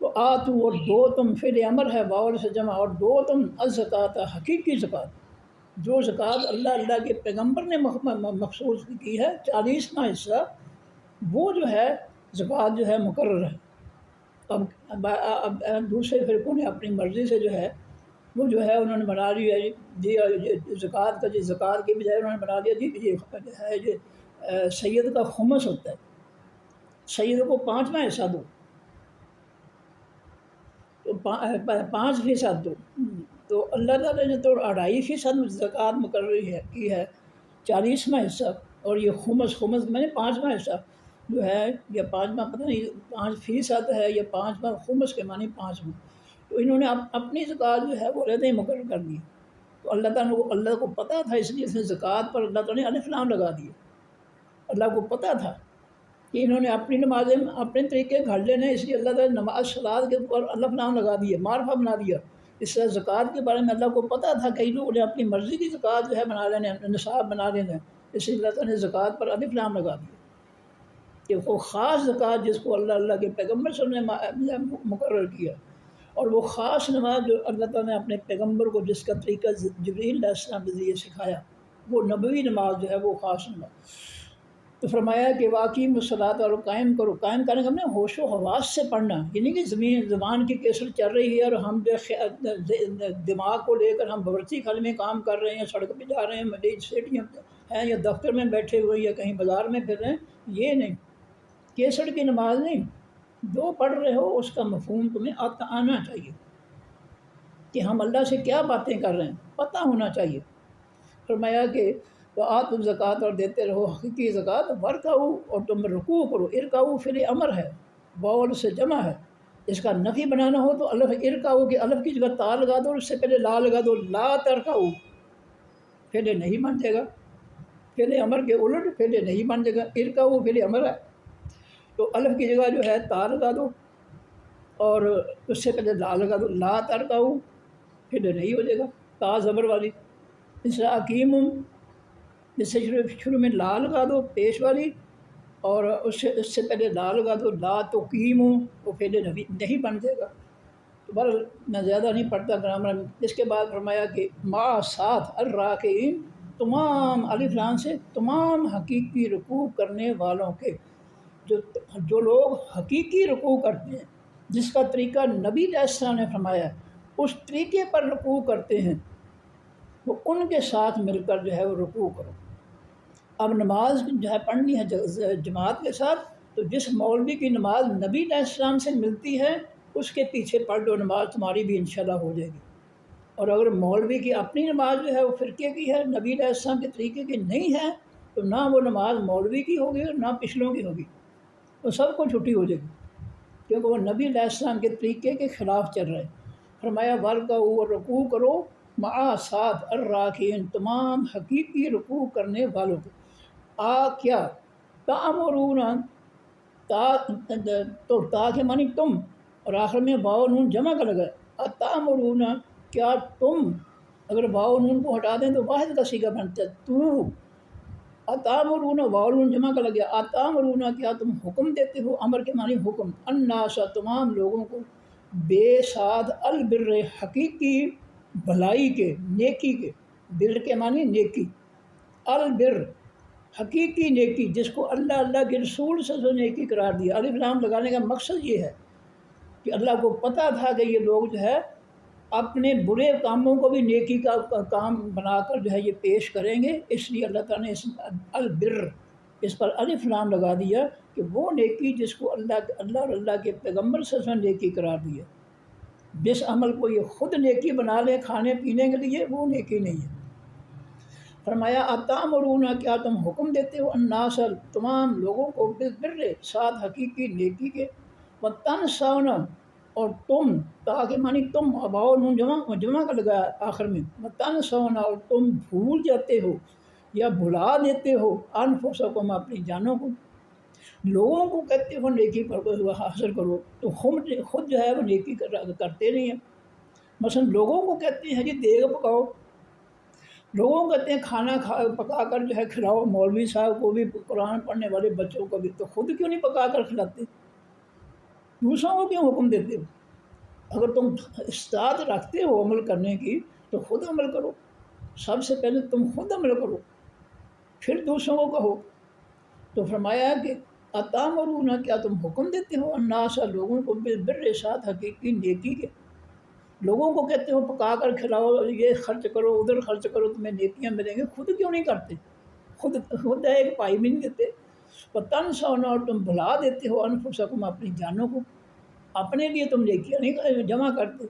وَآتُوا، اور دو تم، فعل امر ہے واو سے جمع، اور دو تم الزکوٰۃ، حقیقی زکوٰۃ، جو زکوٰۃ اللہ کے پیغمبر نے مخصوص کی ہے 40واں حصہ، وہ جو ہے زکوٰۃ جو ہے مقرر ہے۔ اب دوسرے فرقوں نے اپنی مرضی سے جو ہے وہ جو ہے انہوں نے بنا لیا جی زکوٰۃ کا، زکوٰۃ کی بجائے انہوں نے بنا لیا جی یہ سید کا خمس ہوتا ہے، سید کو 5واں حصہ دو، تو 5% دو، تو اللہ تعالیٰ نے تو 2.5% زکوٰۃ مقرر کی ہے 40واں حصہ، اور یہ خمس میں نے 5واں حصہ جو ہے، یا 5واں پتہ نہیں 5% ہے یا 5واں، خمس کے معنی 5واں، تو انہوں نے اپنی زکوٰۃ جو ہے وہ علیحدہ ہی مقرر کر دی۔ تو اللہ کو پتہ تھا، اس لیے اس نے زکوٰۃ پر اللہ تعالیٰ نے الف لام لگا دیے۔ اللہ کو پتہ تھا کہ انہوں نے اپنی نمازیں اپنے طریقے گھڑ لینے، اس لیے اللہ تعالیٰ نے نماز صلاۃ کے اوپر الف لام لگا دیے، معرفہ بنا دیا۔ اس طرح زکوٰۃ کے بارے میں اللہ کو پتہ تھا کئی لوگوں نے اپنی مرضی کی زکوٰۃ جو ہے بنا لینے، نصاب بنا لینا، اس لیے اللہ تعالیٰ نے زکوٰۃ پر الف لام لگا دیا کہ وہ خاص زکوٰۃ جس کو اللہ کے پیغمبر صلی اللہ علیہ وسلم نے مقرر کیا، اور وہ خاص نماز جو اللہ تعالیٰ نے اپنے پیغمبر کو جس کا طریقہ جبریل علیہ السلام کے ذریعے سکھایا، وہ نبوی نماز جو ہے وہ خاص نماز۔ تو فرمایا کہ وَأَقِیمُوا الصَّلَاةَ، اور قائم کرو، قائم کرنے کا ہم نے ہوش و حواس سے پڑھنا، یعنی کہ زبان کی کیسٹ چل رہی ہے اور ہم دماغ کو لے کر ہم باورچی خانے میں کام کر رہے ہیں، سڑک پہ جا رہے ہیں، مزید سیٹیاں ہیں، یا دفتر میں بیٹھے ہوئے یا کہیں بازار میں پھر رہے ہیں، یہ نہیں، کیسٹ کی نماز نہیں۔ جو پڑھ رہے ہو اس کا مفہوم تمہیں آنا چاہیے کہ ہم اللہ سے کیا باتیں کر رہے ہیں، پتہ ہونا چاہیے۔ فرمایا کہ وآتوا الزکوٰۃ، اور دیتے رہو حقیقی زکوٰۃ، وارکعوا، اور تم رکوع کرو، ارکعوا فعل امر ہے واو سے جمع ہے، اس کا نفی بنانا ہو تو الف ارکعوا کے الف کی جگہ تا لگا دو، اور اس سے پہلے لا لگا دو، لا ترکعوا، پھر نہیں بن جائے گا، فعل امر کے الٹ فعل نہیں بن جائے گا، ارکا وہ فعل امر ہے، تو الف کی جگہ جو ہے تا لگا دو، اور اس سے پہلے لا لگا دو، لا ترکعوا فعل نہیں ہو جائے گا، تا زبر والی، اس حکیم جس سے شروع میں لا لگا دو پیش والی، اور اس سے پہلے لا لگا دو، لا تقیموا وہ فعل نہیں بن جائے گا۔ تو بہرحال میں زیادہ نہیں پڑھتا گرامر میں۔ اس کے بعد فرمایا کہ ما ساتھ الراکعین، تمام الف لام سے تمام حقیقی رکوع کرنے والوں کے، جو لوگ حقیقی رکوع کرتے ہیں، جس کا طریقہ نبی علیہ السلام نے فرمایا اس طریقے پر رکوع کرتے ہیں، وہ ان کے ساتھ مل کر جو ہے وہ رکوع کرو۔ اب نماز جو ہے پڑھنی ہے جماعت کے ساتھ، تو جس مولوی کی نماز نبی علیہ السلام سے ملتی ہے اس کے پیچھے پڑھ لو، نماز تمہاری بھی انشاءاللہ ہو جائے گی۔ اور اگر مولوی کی اپنی نماز جو ہے وہ فرقے کی ہے، نبی علیہ السلام کے طریقے کی نہیں ہے، تو نہ وہ نماز مولوی کی ہوگی اور نہ پچھلوں کی ہوگی، تو سب کو چھٹی ہو جائے گی، کیونکہ وہ نبی علیہ السلام کے طریقے کے خلاف چل رہے ہیں۔ فرمایا ورکعوا اور رکوع کرو مع ساتھ الراکعین، تمام حقیقی رکوع کرنے والوں کے۔ کیا تأمرون، تو تا کے معنی تم، اور آخر میں واو نون جمع کا لگا ہے، تأمرون کیا تم، اگر واو نون کو ہٹا دیں تو واحد کا صیغہ بنتا ہے تو، اتامرون واو نون جمع کا لگ گیا، اتامرون کیا تم حکم دیتے ہو، امر کے معنی حکم، الناس تمام لوگوں کو، بے ساتھ البر حقیقی بھلائی کے، نیکی کے، بر کے معنی نیکی، البر حقیقی نیکی، جس کو اللہ کے رسول سے جو نیکی قرار دیا۔ الف لام لگانے کا مقصد یہ ہے کہ اللہ کو پتہ تھا کہ یہ لوگ جو ہے اپنے برے کاموں کو بھی نیکی کا کام بنا کر جو ہے یہ پیش کریں گے، اس لیے اللہ تعالیٰ نے اس البر اس پر الف لام لگا دیا کہ وہ نیکی جس کو اللہ اور اللہ کے پیغمبر سے نیکی قرار دیا۔ جس عمل کو یہ خود نیکی بنا لیں کھانے پینے کے لیے، وہ نیکی نہیں ہے۔ فرمایا اتامرون کیا تم حکم دیتے ہو الناس تمام لوگوں کو بالبر ساتھ حقیقی نیکی کے، وتنسون اور تم، تا کے معنی تم، واو نون جمع کا لگا آخر میں، وتنسون اور تم بھول جاتے ہو یا بھلا دیتے ہو انفسکم اپنی جانوں کو، لوگوں کو کہتے ہو نیکی پر حاصل کرو تو خود جو ہے وہ نیکی کرتے نہیں ہیں۔ مثلا لوگوں کو کہتے ہیں جی دیگ پکاؤ، لوگوں کو کہتے ہیں کھانا پکا کر جو ہے کھلاؤ، مولوی صاحب کو بھی، قرآن پڑھنے والے بچوں کو بھی، تو خود کیوں نہیں پکا کر کھلاتے؟ دوسروں کو کیوں حکم دیتے ہو؟ اگر تم استعداد رکھتے ہو عمل کرنے کی تو خود عمل کرو، سب سے پہلے تم خود عمل کرو پھر دوسروں کو کہو۔ تو فرمایا کہ اتامرون کیا تم حکم دیتے ہو الناس لوگوں کو بالبر ساتھ حقیقی نیکی کے، لوگوں کو کہتے ہو پکا کر کھلاؤ، یہ خرچ کرو ادھر خرچ کرو تمہیں نیکیاں ملیں گے، خود کیوں نہیں کرتے؟ خود ایک پائی بھی نہیں دیتے۔ وتنسون اور تم بھلا دیتے ہو انفسکم اپنی جانوں کو، اپنے لیے تم نیکیاں نہیں جمع کرتے،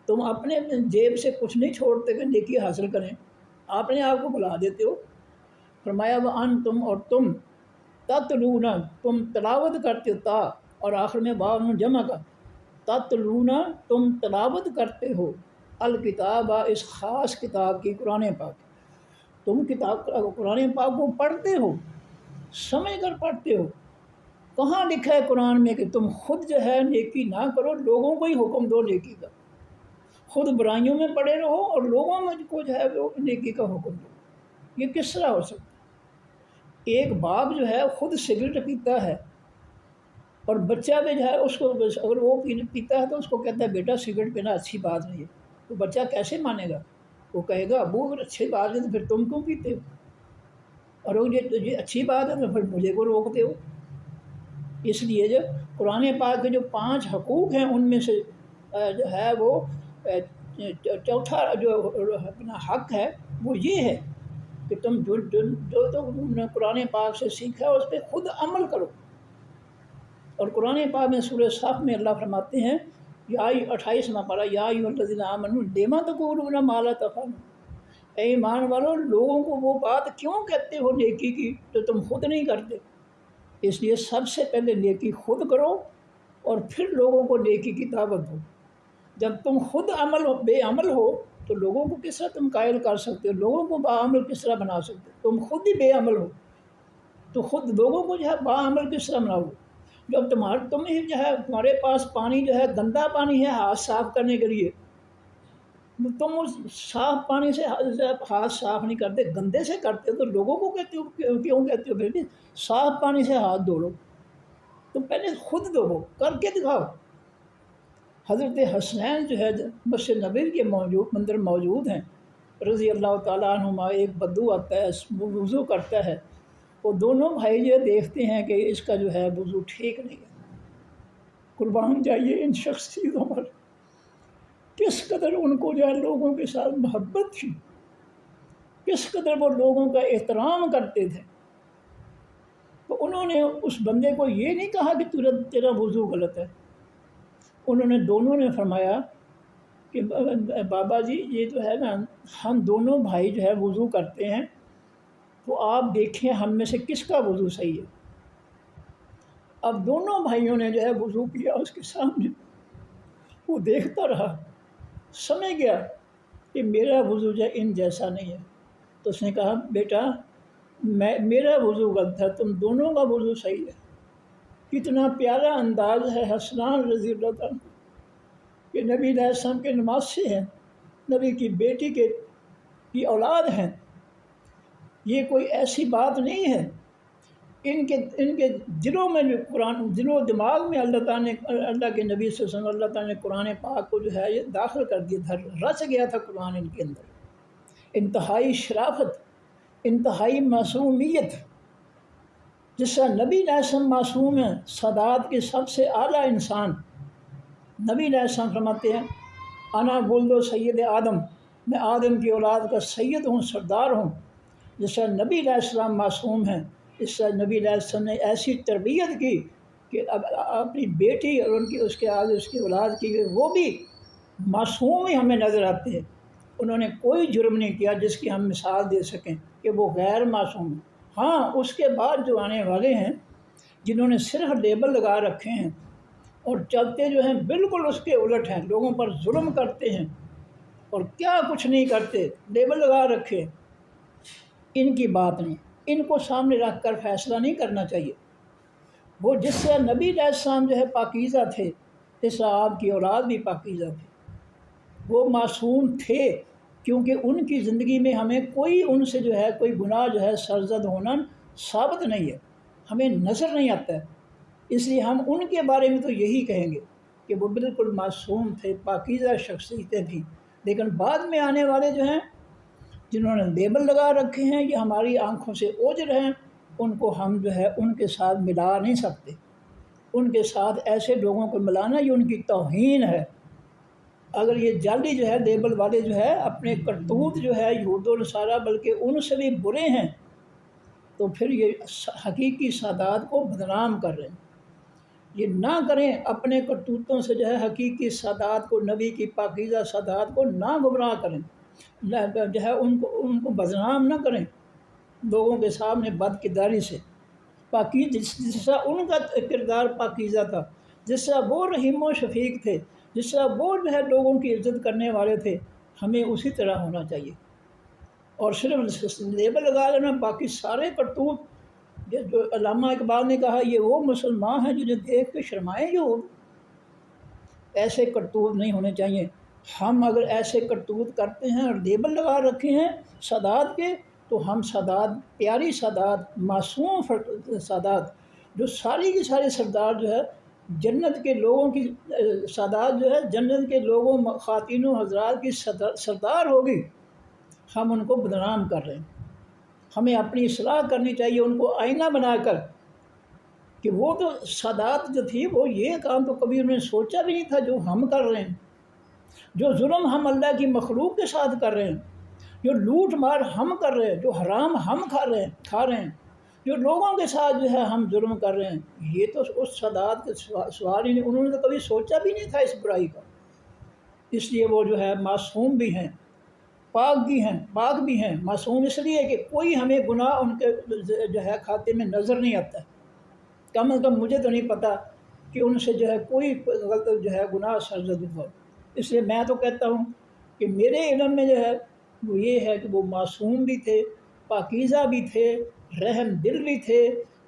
تم اپنے جیب سے کچھ نہیں چھوڑتے کہ نیکی حاصل کریں، اپنے آپ کو بھلا دیتے ہو۔ فرمایا وانتم اور تم، تتلون تم تلاوت کرتے ہو، تا اور آخر میں واو نون جمع کا، تتلون تم تلاوت کرتے ہو، الکتاب اس خاص کتاب کی، قرآن پاک، تم قرآن پاک کو پڑھتے ہو، سمجھ کر پڑھتے ہو۔ کہاں لکھا ہے قرآن میں کہ تم خود جو ہے نیکی نہ کرو، لوگوں کو ہی حکم دو نیکی کا، خود برائیوں میں پڑے رہو اور لوگوں میں کو جو ہے وہ نیکی کا حکم دو؟ یہ کس طرح ہو سکتا ہے؟ ایک باپ جو ہے خود سگریٹ پیتا ہے اور بچہ بھی جو ہے اس کو اگر وہ پیتا ہے تو اس کو کہتا ہے بیٹا سگریٹ پینا اچھی بات نہیں ہے، تو بچہ کیسے مانے گا؟ وہ کہے گا ابو اگر اچھی بات ہے تو پھر تم کیوں پیتے ہو، اور یہ اچھی بات ہے تو پھر مجھے کو روکتے ہو۔ اس لیے جو قرآن پاک کے جو 5 حقوق ہیں ان میں سے جو ہے وہ چوتھا جو اپنا حق ہے وہ یہ ہے کہ تم جو تم نے قرآن پاک سے سیکھا ہے اس پہ خود عمل کرو۔ اور قرآن پاک میں سورہ صف میں اللہ فرماتے ہیں، 28واں پارہ، یا ایھا الذین آمنوا لم تقولون ما لا تفعلون، اے ایمان والو لوگوں کو وہ بات کیوں کہتے ہو نیکی کی تو تم خود نہیں کرتے؟ اس لیے سب سے پہلے نیکی خود کرو اور پھر لوگوں کو نیکی کی دعوت دو۔ جب تم خود بے عمل ہو تو لوگوں کو کس طرح تم قائل کر سکتے ہو؟ لوگوں کو باعمل کس طرح بنا سکتے ہو؟ تم خود ہی بے عمل ہو، تو خود لوگوں کو جو ہے باعمل کس طرح بناؤ؟ جب تم ہی جو ہے تمہارے پاس پانی جو ہے گندا پانی ہے ہاتھ صاف کرنے کے لیے، تم اس صاف پانی سے ہاتھ صاف نہیں کرتے، گندے سے کرتے ہو، تو لوگوں کو کہتے ہو کیوں کہتے ہو پھر بھی صاف پانی سے ہاتھ دھو لو؟ تم پہلے خود دھو کر کے دکھاؤ۔ حضرت حسنین جو ہے مسجد نبوی کے مندر موجود ہیں رضی اللہ تعالیٰ عنہما، ایک بدو آتا ہے، وضو کرتا ہے، وہ دونوں بھائی جو دیکھتے ہیں کہ اس کا جو ہے وضو ٹھیک نہیں ہے۔ قربان جائیے ان شخص چیزوں پر، کس قدر ان کو جو ہے لوگوں کے ساتھ محبت تھی، کس قدر وہ لوگوں کا احترام کرتے تھے۔ تو انہوں نے اس بندے کو یہ نہیں کہا کہ تیرا وضو غلط ہے، انہوں نے دونوں نے فرمایا کہ بابا جی یہ جو ہے نا ہم دونوں بھائی جو ہے وضو کرتے ہیں، تو آپ دیکھیں ہم میں سے کس کا وضو صحیح ہے۔ اب دونوں بھائیوں نے جو ہے وضو کیا اس کے سامنے، وہ دیکھتا رہا، سمجھ گیا کہ میرا وضو جو ہے ان جیسا نہیں ہے، تو اس نے کہا بیٹا میرا وضو غلط ہے، تم دونوں کا وضو صحیح ہے۔ کتنا پیارا انداز ہے حسنان رضی اللہ عنہ کہ نبی علیہ السلام کے نمازی ہیں، نبی کی بیٹی کی اولاد ہیں، یہ کوئی ایسی بات نہیں ہے۔ ان کے دلوں میں جو قرآن، دل و دماغ میں اللہ تعالیٰ نے، اللہ کے نبی صلی اللہ علیہ وسلم، اللہ تعالیٰ نے قرآن پاک کو جو ہے یہ داخل کر دیا تھا، رچ گیا تھا قرآن ان کے اندر۔ انتہائی شرافت، انتہائی معصومیت، جس سے نبی علیہ السلام معصوم ہیں، سادات کے سب سے اعلیٰ انسان نبی علیہ السلام فرماتے ہیں انا ولد سید آدم، میں آدم کی اولاد کا سید ہوں، سردار ہوں۔ جس سے نبی علیہ السلام معصوم ہیں، اس سے نبی علیہ السلام نے ایسی تربیت کی کہ اب اپنی بیٹی اور اس کے آگے اس کی اولاد کی وہ بھی معصوم ہی ہمیں نظر آتے ہیں۔ انہوں نے کوئی جرم نہیں کیا جس کی ہم مثال دے سکیں کہ وہ غیر معصوم ہیں۔ ہاں اس کے بعد جو آنے والے ہیں جنہوں نے صرف لیبل لگا رکھے ہیں اور چلتے جو ہیں بالکل اس کے الٹ ہیں، لوگوں پر ظلم کرتے ہیں اور کیا کچھ نہیں کرتے، لیبل لگا رکھے، ان کی بات نہیں، ان کو سامنے رکھ کر فیصلہ نہیں کرنا چاہیے۔ وہ جس سے نبی علیہ السلام جو ہے پاکیزہ تھے، اس سے آپ کی اولاد بھی پاکیزہ تھے، وہ معصوم تھے، کیونکہ ان کی زندگی میں ہمیں کوئی ان سے جو ہے کوئی گناہ جو ہے سرزد ہونا ثابت نہیں ہے، ہمیں نظر نہیں آتا ہے، اس لیے ہم ان کے بارے میں تو یہی کہیں گے کہ وہ بالکل معصوم تھے، پاکیزہ شخصیتیں تھیں۔ لیکن بعد میں آنے والے جو ہیں جنہوں نے لیبل لگا رکھے ہیں، یہ ہماری آنکھوں سے اوجھل ہیں، ان کو ہم جو ہے ان کے ساتھ ملا نہیں سکتے۔ ان کے ساتھ ایسے لوگوں کو ملانا یہ ان کی توہین ہے۔ اگر یہ جعلی جو ہے لیبل والے جو ہے اپنے کرتوت جو ہے یہود و نصارہ بلکہ ان سے بھی برے ہیں، تو پھر یہ حقیقی سادات کو بدنام کر رہے ہیں۔ یہ نہ کریں، اپنے کرتوتوں سے جو ہے حقیقی سادات کو، نبی کی پاکیزہ سادات کو نہ گمراہ کریں، جو ہے ان کو بدنام نہ کریں لوگوں کے سامنے بد کرداری سے۔ جس طرح ان کا کردار پاکیزہ تھا، جس طرح وہ رحیم و شفیق تھے، جس طرح وہ جو ہے لوگوں کی عزت کرنے والے تھے، ہمیں اسی طرح ہونا چاہیے۔ اور صرف لیبل لگا لینا، باقی سارے کرتوت جو علامہ اقبال نے کہا یہ وہ مسلمان ہیں جنہیں دیکھ کے شرمائیں جو ایسے کرتوت نہیں ہونے چاہیے۔ ہم اگر ایسے کرتوت کرتے ہیں اور لیبل لگا رکھے ہیں سادات کے، تو ہم سادات، پیاری سادات، معصوم سادات، جو ساری کی ساری سردار جو ہے جنت کے لوگوں کی سادات جو ہے جنت کے لوگوں خواتین و حضرات کی سردار ہوگی، ہم ان کو بدنام کر رہے ہیں۔ ہمیں اپنی اصلاح کرنی چاہیے، ان کو آئینہ بنا کر کہ وہ تو سادات جو تھی وہ یہ کام تو کبھی انہوں نے سوچا بھی نہیں تھا جو ہم کر رہے ہیں، جو ظلم ہم اللہ کی مخلوق کے ساتھ کر رہے ہیں، جو لوٹ مار ہم کر رہے ہیں، جو حرام ہم کھا رہے ہیں، جو لوگوں کے ساتھ جو ہے ہم ظلم کر رہے ہیں، یہ تو اس سادات کے سوال ہی نہیں، انہوں نے تو کبھی سوچا بھی نہیں تھا اس برائی کا۔ اس لیے وہ جو ہے معصوم بھی ہیں، پاک بھی ہیں۔ معصوم اس لیے کہ کوئی ہمیں گناہ ان کے جو ہے کھاتے میں نظر نہیں آتا ہے، کم از کم مجھے تو نہیں پتہ کہ ان سے جو ہے کوئی غلط جو ہے گناہ سرزد ہو۔ اس لیے میں تو کہتا ہوں کہ میرے علم میں جو ہے وہ یہ ہے کہ وہ معصوم بھی تھے، پاکیزہ بھی تھے، رحم دل بھی تھے۔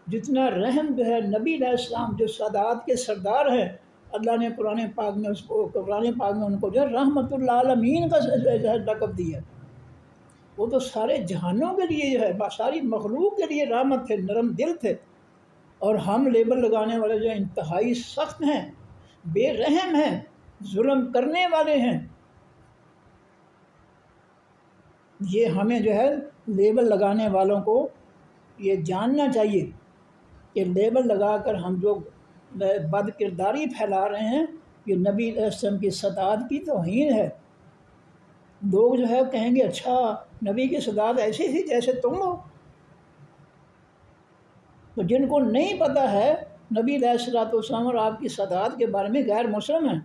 جتنا رحم جو ہے نبی علیہ السلام جو سادات کے سردار ہیں، اللہ نے قرآن پاک میں ان کو جو ہے رحمت للعالمین کا جو ہے لقب دیا۔ وہ تو سارے جہانوں کے لیے جو ہے ساری مخلوق کے لیے رحمت تھے، نرم دل تھے۔ اور ہم لیبل لگانے والے جو انتہائی سخت ہیں، بے رحم ہیں، ظلم کرنے والے ہیں۔ یہ ہمیں جو ہے لیبل لگانے والوں کو یہ جاننا چاہیے کہ لیبل لگا کر ہم جو بد کرداری پھیلا رہے ہیں، یہ نبی علیہ السلام کی سطاعت کی توہین ہے۔ لوگ جو ہے کہیں گے اچھا نبی کی سطاعت ایسی تھی جیسے تم ہو۔ تو جن کو نہیں پتہ ہے نبی علیہ السلام اور آپ کی سطاعت کے بارے میں غیر مسلم ہیں،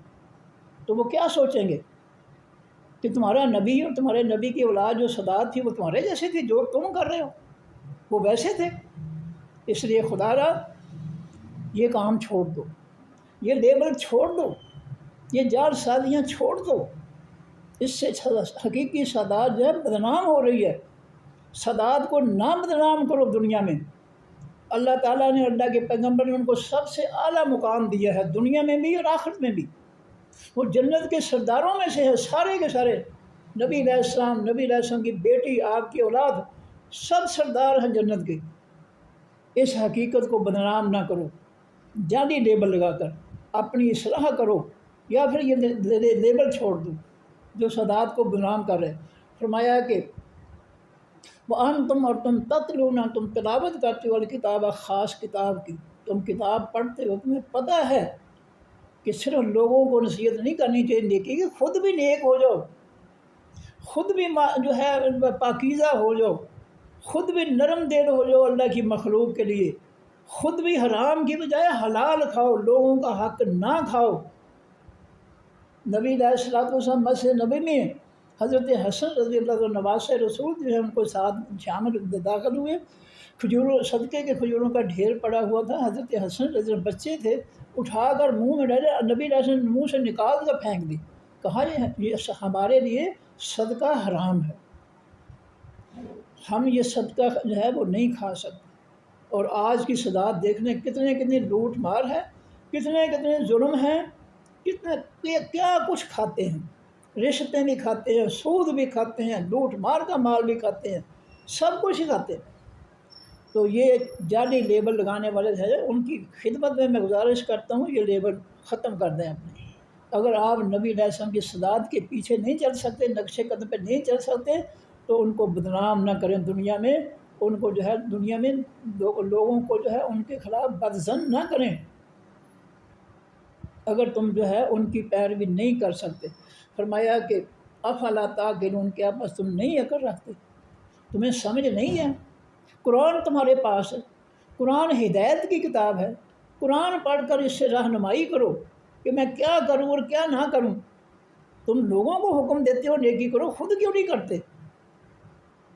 تو وہ کیا سوچیں گے کہ تمہارا نبی اور تمہارے نبی کی اولاد جو سطاعت تھی وہ تمہارے جیسے تھی، جو تم کر رہے ہو وہ ویسے تھے۔ اس لیے خدا را یہ کام چھوڑ دو، یہ لیبل چھوڑ دو، یہ جال سازیاں چھوڑ دو۔ اس سے حقیقی سادات جو ہے بدنام ہو رہی ہے۔ سادات کو نہ بدنام کرو دنیا میں۔ اللہ تعالیٰ نے، اللہ کے پیغمبر نے ان کو سب سے اعلیٰ مقام دیا ہے، دنیا میں بھی اور آخرت میں بھی۔ وہ جنت کے سرداروں میں سے ہے، سارے کے سارے۔ نبی علیہ السلام کی بیٹی، آپ کی اولاد، سب سردار ہیں جنت کے۔ اس حقیقت کو بدنام نہ کرو جعلی لیبل لگا کر، اپنی اصلاح کرو، یا پھر یہ لیبل چھوڑ دو جو سادات کو بدنام کر رہے۔ فرمایا کہ وَأَنْتُمْ اور تم تتلون، تم تلاوت کرتے ہو الکتاب، خاص کتاب کی، تم کتاب پڑھتے ہو، تمہیں پتہ ہے کہ صرف لوگوں کو نصیحت نہیں کرنی چاہیے نیکی کی، خود بھی نیک ہو جاؤ، خود بھی جو ہے پاکیزہ ہو جاؤ، خود بھی نرم دل ہو جاؤ اللہ کی مخلوق کے لیے، خود بھی حرام کی بجائے حلال کھاؤ، لوگوں کا حق نہ کھاؤ۔ نبی علیہ السلام مسجد نبی میں حضرت حسن رضی اللہ عنہ نواسہ رسول جو ہے ان کو ساتھ شامل داخل ہوئے، صدقے کے کھجوروں کا ڈھیر پڑا ہوا تھا۔ حضرت حسن رضی اللہ بچے تھے، اٹھا کر منہ میں ڈالے، نبی علیہ السلام منہ سے نکال کر پھینک دی، کہا یہ ہمارے لیے صدقہ حرام ہے، ہم یہ صدقہ جو ہے وہ نہیں کھا سکتے۔ اور آج کی سادات دیکھنے کتنے لوٹ مار ہے، کتنے ظلم ہیں، کیا کچھ کھاتے ہیں، رشوتیں بھی کھاتے ہیں، سود بھی کھاتے ہیں، لوٹ مار کا مال بھی کھاتے ہیں، سب کچھ ہی کھاتے ہیں۔ تو یہ جعلی لیبل لگانے والے ہیں، ان کی خدمت میں گزارش کرتا ہوں یہ لیبل ختم کر دیں اپنے۔ اگر آپ نبی علیہ السلام کی سادات کے پیچھے نہیں چل سکتے، نقشے قدم پہ نہیں چل سکتے، تو ان کو بدنام نہ کریں دنیا میں، ان کو جو ہے دنیا میں لوگوں کو جو ہے ان کے خلاف بدظن نہ کریں اگر تم جو ہے ان کی پیروی نہیں کر سکتے۔ فرمایا کہ افلا تعقلون، کیا بس تم نہیں عقل رکھتے، تمہیں سمجھ نہیں ہے؟ قرآن تمہارے پاس ہے، قرآن ہدایت کی کتاب ہے، قرآن پڑھ کر اس سے رہنمائی کرو کہ میں کیا کروں اور کیا نہ کروں۔ تم لوگوں کو حکم دیتے ہو نیکی کرو، خود کیوں نہیں کرتے؟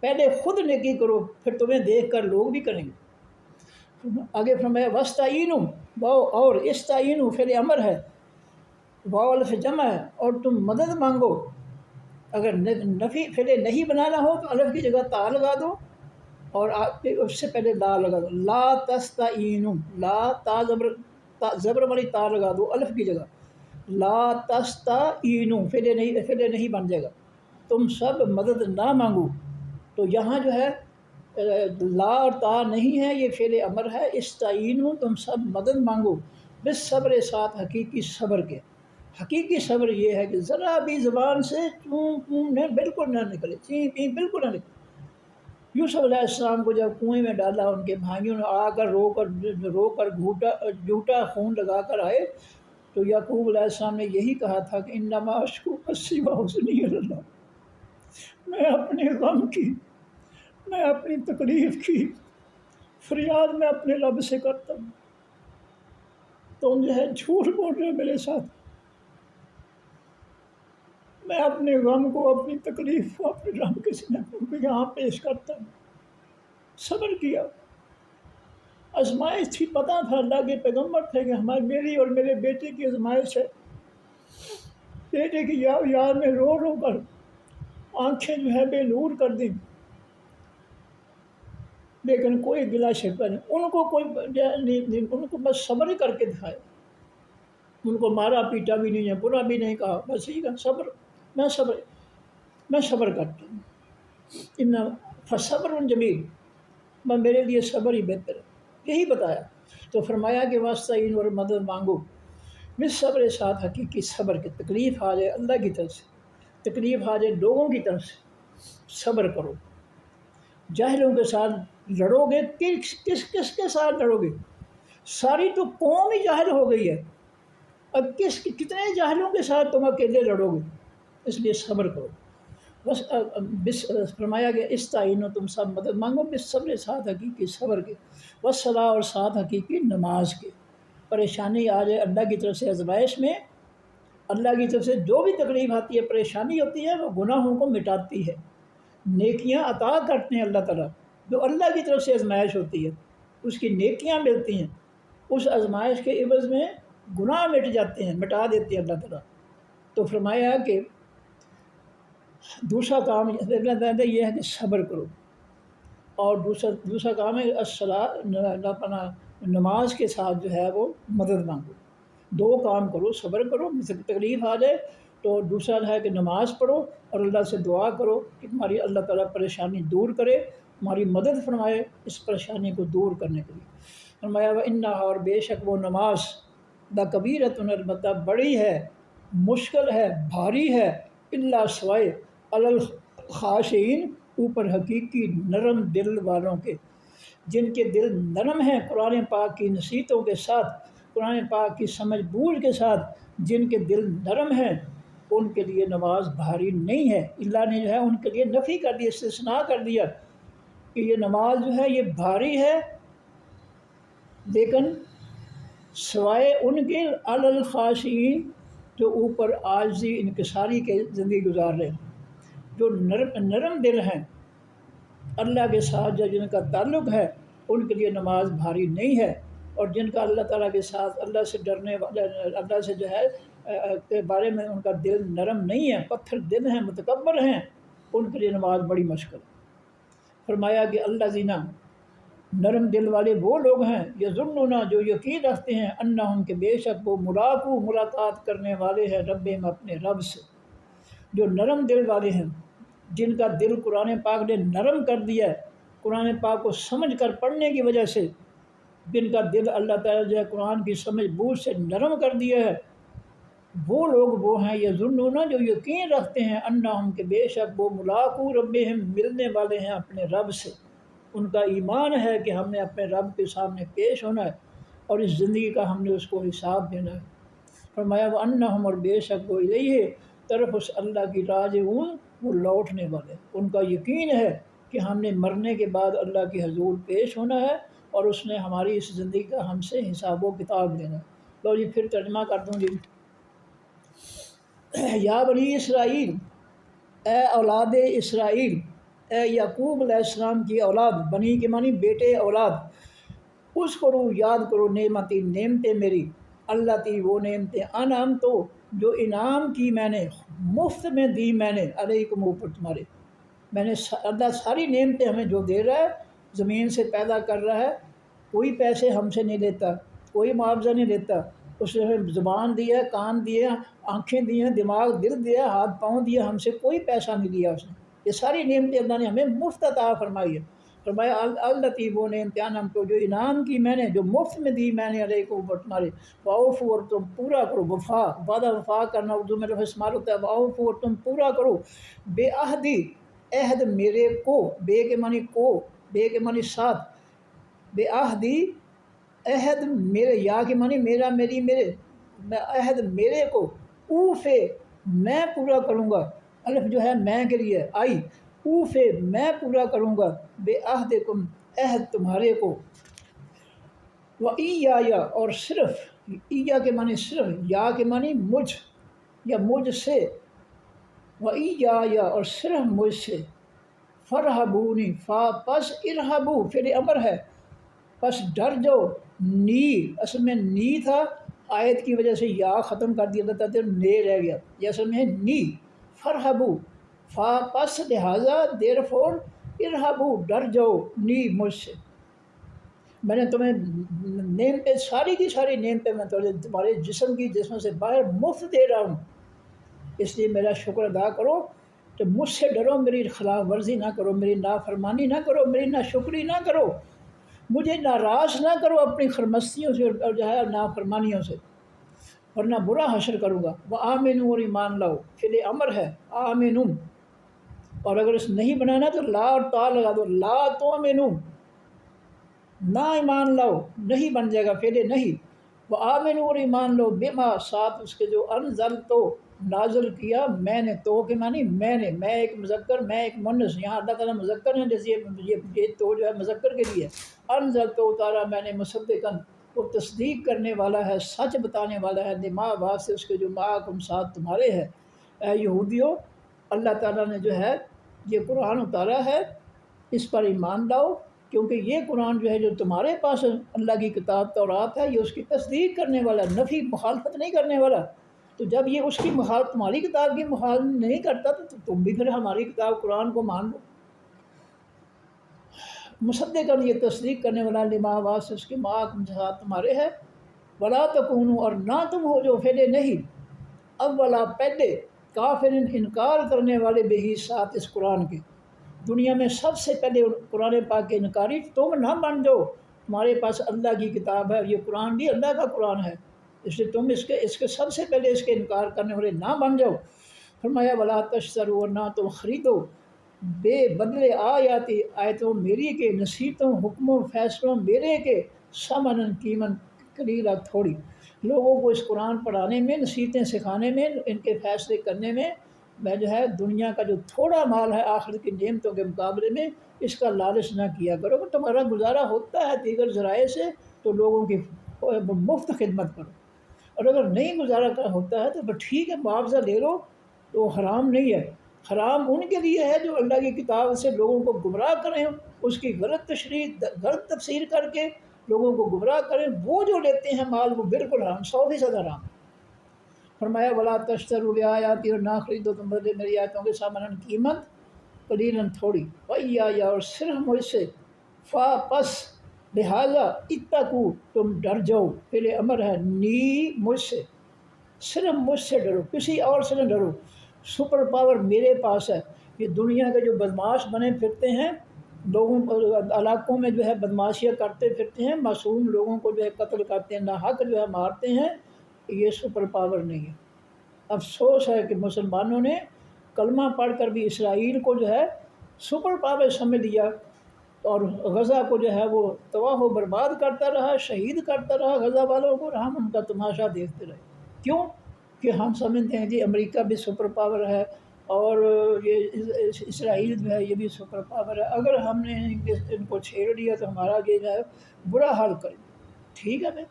پہلے خود نیکی کرو، پھر تمہیں دیکھ کر لوگ بھی کریں گے۔ آگے فرمایا وَاسْتَعِینُوا، واو اور استعینوا فعل امر ہے، واو الف جمع ہے، اور تم مدد مانگو۔ اگر نفی فعل نہیں بنانا ہو تو الف کی جگہ تا لگا دو، اور اس سے پہلے لا لگا دو، لا تستعینوا، لا تا زبر والی تا لگا دو الف کی جگہ، لا تستعینوا فعل نہیں بن جائے گا، تم سب مدد نہ مانگو۔ تو یہاں جو ہے لا اور تا نہیں ہے، یہ فعل امر ہے، استعینوا تم سب مدد مانگو، بالصبر ساتھ حقیقی صبر کے۔ حقیقی صبر یہ ہے کہ ذرا بھی زبان سے چوں پوں بالکل نہ نکلے، چیں پیں بالکل نہ نکلے۔ یوسف علیہ السلام کو جب کنویں میں ڈالا، ان کے بھائیوں نے آ کر رو کر جھوٹا خون لگا کر آئے، تو یعقوب علیہ السلام نے یہی کہا تھا کہ انما اشکو بثی وحزنی الی اللہ، میں اپنے غم کی، میں اپنی تکلیف کی فریاد میں اپنے رب سے کرتا ہوں۔ تم جو ہے جھوٹ بول رہے ہو میرے ساتھ، میں اپنے غم کو، اپنی تکلیف کو اپنے رب کے سامنے یہاں پیش کرتا ہوں۔ صبر کیا، آزمائش تھی، پتہ تھا اللہ کے پیغمبر تھے کہ میری اور میرے بیٹے کی آزمائش ہے، بیٹے کی یاد میں رو کر آنکھیں جو ہے بے نور کر دیں، لیکن کوئی گلا شکوہ نہیں، ان کو کوئی نہیں، ان کو بس صبر ہی کر کے دکھائے، ان کو مارا پیٹا بھی نہیں ہے، برا بھی نہیں کہا، بس ٹھیک ہے صبر، میں صبر کرتا ہوں، ان فصبر جمیل، میں میرے لیے صبر ہی بہتر ہے، یہی بتایا۔ تو فرمایا کہ واسطین اور مدد مانگو، مس صبر ساتھ حقیقی صبر کے، تکلیف آ جائے اللہ کی طرف سے، تکلیف آ جائے لوگوں کی طرف سے، صبر کرو۔ جاہلوں کے ساتھ لڑو گے، کس کے ساتھ لڑو گے؟ ساری تو قوم ہی جاہل ہو گئی ہے، اب کتنے جاہلوں کے ساتھ تم اکیلے لڑو گے؟ اس لیے صبر کرو۔ بس فرمایا کہ استعینوا، تم سب مدد مانگو، بالصبر ساتھ حقیقی صبر کے، والصلاۃ اور ساتھ حقیقی نماز کے۔ پریشانی آ جائے اللہ کی طرف سے آزمائش میں، اللہ کی طرف سے جو بھی تکلیف آتی ہے، پریشانی ہوتی ہے، وہ گناہوں کو مٹاتی ہے، نیکیاں عطا کرتے ہیں اللہ تعالیٰ، جو اللہ کی طرف سے آزمائش ہوتی ہے اس کی نیکیاں ملتی ہیں، اس آزمائش کے عوض میں گناہ مٹ جاتے ہیں، مٹا دیتے ہیں اللہ تعالیٰ۔ تو فرمایا کہ دوسرا کام یہ ہے کہ صبر کرو، اور دوسرا کام ہے الصلاۃ، نماز کے ساتھ جو ہے وہ مدد مانگو، دو کام کرو، صبر کرو، تکلیف آ جائے تو دوسرا ہے کہ نماز پڑھو اور اللہ سے دعا کرو کہ تمہاری اللہ تعالیٰ پریشانی دور کرے، تمہاری مدد فرمائے اس پریشانی کو دور کرنے کے لیے۔ فرمایا وَإِنَّهَا، اور بے شک وہ نماز، لَكَبِيرَةٌ، البتہ بڑی ہے، مشکل ہے، بھاری ہے، اللہ سوائے علی الخاشعین، اوپر حقیقی نرم دل والوں کے، جن کے دل نرم ہیں قرآن پاک کی نصیحتوں کے ساتھ، قرآن پاک کی سمجھ بوجھ کے ساتھ، جن کے دل نرم ہیں ان کے لیے نماز بھاری نہیں ہے۔ اللہ نے جو ہے ان کے لیے نفی کر دی، استثناء کر دیا کہ یہ نماز جو ہے یہ بھاری ہے، لیکن سوائے ان کے علی الخاشعین، جو اوپر عاجزی انکساری کے زندگی گزار رہے ہیں، جو نرم دل ہیں اللہ کے ساتھ، جو جن کا تعلق ہے ان کے لیے نماز بھاری نہیں ہے، اور جن کا اللہ تعالیٰ کے ساتھ، اللہ سے ڈرنے والے، اللہ سے جو ہے کے بارے میں ان کا دل نرم نہیں ہے، پتھر دل ہیں، متکبر ہیں، ان کے لیے نماز بڑی مشکل۔ فرمایا کہ اللہ زینا، نرم دل والے وہ لوگ ہیں، یظنون، جو یقین رکھتے ہیں، انہم، کہ بے شک وہ ملاقو، ملاقات کرنے والے ہیں، ربہم، اپنے رب سے۔ جو نرم دل والے ہیں، جن کا دل قرآن پاک نے نرم کر دیا ہے، قرآن پاک کو سمجھ کر پڑھنے کی وجہ سے جن کا دل اللہ تعالیٰ جو ہے قرآن کی سمجھ بوجھ سے نرم کر دیا ہے، وہ لوگ وہ ہیں، یظنون، جو یقین رکھتے ہیں، انہم، کہ بے شک وہ ملاقو ربہم، ملنے والے ہیں اپنے رب سے۔ ان کا ایمان ہے کہ ہم نے اپنے رب کے سامنے پیش ہونا ہے اور اس زندگی کا ہم نے اس کو حساب دینا ہے۔ فرمایا وَأَنَّهُمْ، اور بے شک وہ الیہ، طرف اس اللہ کی راجعون، وہ لوٹنے والے، ان کا یقین ہے کہ ہم نے مرنے کے بعد اللہ کے حضور پیش ہونا ہے اور اس نے ہماری اس زندگی کا ہم سے حساب و کتاب دینا ہے۔ لو جی پھر ترجمہ کر دوں جی۔ یا بنی اسرائیل، اے اولاد اسرائیل، اے یعقوب علیہ السلام کی اولاد، بنی کے معنی بیٹے، اولاد، اس کرو، یاد کرو، نعمتی، نعمتیں میری، اللہ تی، وہ نعمتیں، انعام تو، جو انعام کی میں نے، مفت میں دی میں نے، علیکم، اوپر تمہارے، میں نے اللہ ساری نعمتیں ہمیں جو دے رہا ہے، زمین سے پیدا کر رہا ہے، کوئی پیسے ہم سے نہیں لیتا، کوئی معاوضہ نہیں لیتا، اس نے ہمیں زبان دی ہے، کان دیے، آنکھیں دی ہیں، دماغ، دل دیا، ہاتھ پاؤں دیا، ہم سے کوئی پیسہ نہیں لیا اس نے، یہ ساری نعمتیں اللہ نے ہمیں مفت عطا فرمائی ہے۔ فرمایا التی، وہ نعمتیں، ہم کو جو انعام کی میں نے، جو مفت میں دی میں نے، علیکم، اوپر تمہارے، واؤفو، اور تم پورا کرو، وفا، وعدہ وفا کرنا اردو میں لفظ استعمال ہوتا ہے، واؤفو، اور تم پورا کرو، بے عہدی، عہد میرے کو، بے کے معنی کو، بے کے معنی ساتھ، بے عہدی، عہد میرے، یا کے معنی میرا، میری، میرے، عہد میرے کو، اوفے، میں پورا کروں گا، الف جو ہے میں کے لیے آئی، اوفے، میں پورا کروں گا، بے عہدکم، عہد تمہارے کو، وَإِيَّايَ، اور صرف، ایّا کے معنی صرف، یا کے معنی مجھ یا مجھ سے، وَإِيَّايَ، اور صرف مجھ سے، فرحبونی، پس ارحبو، پھر امر ہے، پس ڈر جاؤ، نی، اصل میں نی تھا، آیت کی وجہ سے یا ختم کر دیا تھا تو نے رہ گیا، یہ اصل میں ہے نی، فرحبو، پس لہٰذا دیر فور ارہبو ڈر جاؤ نی مجھ سے. میں نے تمہیں نیم پہ ساری کی ساری نیم پہ میں تمہارے جسم سے باہر مفت دے رہا ہوں، اس لیے میرا شکر ادا کرو. تو مجھ سے ڈرو، میری خلاف ورزی نہ کرو، میری نافرمانی نہ کرو، میری ناشکری نہ کرو، مجھے ناراض نہ کرو اپنی خرمستیوں سے اور جو ہے نافرمانیوں سے، ورنہ برا حشر کروں گا. وہ آمنو، اور ایمان لاؤ، فعل امر ہے آمنو، اور اگر اس نہیں بنانا تو لا اور تا لگا دو، لا تؤمنو، نہ ایمان لاؤ، نہیں بن جائے گا فعل نہیں. وہ آمنو، اور ایمان لو، بما ساتھ اس کے جو انزلتو نازل کیا میں نے، تو کے معنی میں نے، میں ایک مذکر، میں ایک مؤنث، یہاں اللہ تعالیٰ مذکر ہے جیسے یہ تو جو ہے مذکر کے لیے. انزلتو اتارا میں نے، مصدقاً وہ تصدیق کرنے والا ہے، سچ بتانے والا ہے، لما بات سے اس کے جو معکم ساتھ تمہارے ہے. اے یہودیو، اللہ تعالیٰ نے جو ہے یہ قرآن اتارا ہے، اس پر ایمان لاؤ، کیونکہ یہ قرآن جو ہے جو تمہارے پاس اللہ کی کتاب تورات ہے، یہ اس کی تصدیق کرنے والا، نفی مخالفت نہیں کرنے والا. تو جب یہ اس کی تمہاری کتاب کی مخالفت نہیں کرتا تو تم بھی پھر ہماری کتاب قرآن کو مان لو. مصدقاً یہ تصدیق کرنے والا، لما بات سے اس کے معکم ساتھ تمہارے ہے. ولا تکونوا، اور نہ تم ہو جو فعل نہیں، اولا پہلے، کافر انکار کرنے والے بہی ساتھ اس قرآن کے. دنیا میں سب سے پہلے قرآن پاک کے انکاری تم نہ بن جاؤ. تمہارے پاس اللہ کی کتاب ہے، یہ قرآن بھی اللہ کا قرآن ہے، اس لیے تم اس کے سب سے پہلے اس کے انکار کرنے والے نہ بن جاؤ. فرمایا ولا تشتروا، اور نہ تم خریدو بے بدلے آیاتی آیتوں میری کے، نصیحتوں حکموں فیصلوں میرے کے، ثمناً قیمت قلیلا تھوڑی. لوگوں کو اس قرآن پڑھانے میں، نصیحتیں سکھانے میں، ان کے فیصلے کرنے میں جو ہے دنیا کا جو تھوڑا مال ہے آخرت کی نعمتوں کے مقابلے میں، اس کا لالچ نہ کیا کرو. کہ تمہارا گزارا ہوتا ہے دیگر ذرائع سے تو لوگوں کی مفت خدمت کرو، اور اگر نہیں گزارا ہوتا ہے تو پھر ٹھیک ہے معاوضہ لے لو، تو حرام نہیں ہے. حرام ان کے لیے ہے جو اللہ کی کتاب سے لوگوں کو گمراہ کریں، اس کی غلط تشریح غلط تفسیر کر کے لوگوں کو گمراہ کریں، وہ جو لیتے ہیں مال وہ بالکل حرام، 100% حرام. فرمایا ولا تشتروا بآیاتی، اور نہ خریدو تم بدلے میری آیتوں کے، ثمناً قیمت قلیلاً تھوڑی، وإیایا، اور صرف مجھ سے، پس لہٰذا اتقوا، تم ڈر جاؤ، فعل امر ہے نی مجھ سے، صرف مجھ سے ڈرو، کسی اور سے نہ ڈرو. سپر پاور میرے پاس ہے. یہ دنیا کے جو بدماش بنے پھرتے ہیں، لوگوں علاقوں میں جو ہے بدماشیاں کرتے پھرتے ہیں، معصوم لوگوں کو جو ہے قتل کرتے ہیں، ناحق جو ہے مارتے ہیں، یہ سپر پاور نہیں ہے. افسوس ہے کہ مسلمانوں نے کلمہ پڑھ کر بھی اسرائیل کو جو ہے سپر پاور سمجھ لیا، اور غزہ کو جو ہے وہ تباہ و برباد کرتا رہا، شہید کرتا رہا غزہ والوں کو، اور ہم ان کا تماشا دیکھتے رہے. کیوں؟ کہ ہم سمجھتے ہیں جی امریکہ بھی سپر پاور ہے، اور یہ اسرائیل جو ہے یہ بھی سپر پاور ہے، اگر ہم نے ان کو چھیڑ لیا تو ہمارا یہ جو ہے برا حال کرے. ٹھیک ہے بھائی،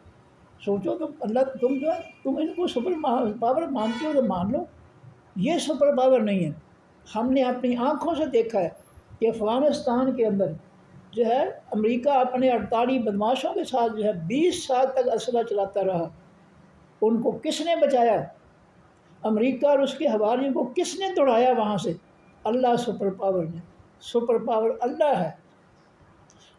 سوچو تم جو ہے تم ان کو سپر پاور مانتے ہو تو مان لو، یہ سپر پاور نہیں ہے. ہم نے اپنی آنکھوں سے دیکھا ہے کہ افغانستان کے اندر جو ہے امریکہ اپنے 48 بدماشوں کے ساتھ جو ہے 20 سال تک اسلحہ چلاتا رہا. ان کو کس نے بچایا؟ امریکہ اور اس کے حواریوں کو کس نے دوڑایا وہاں سے؟ اللہ سپر پاور نے. سپر پاور اللہ ہے.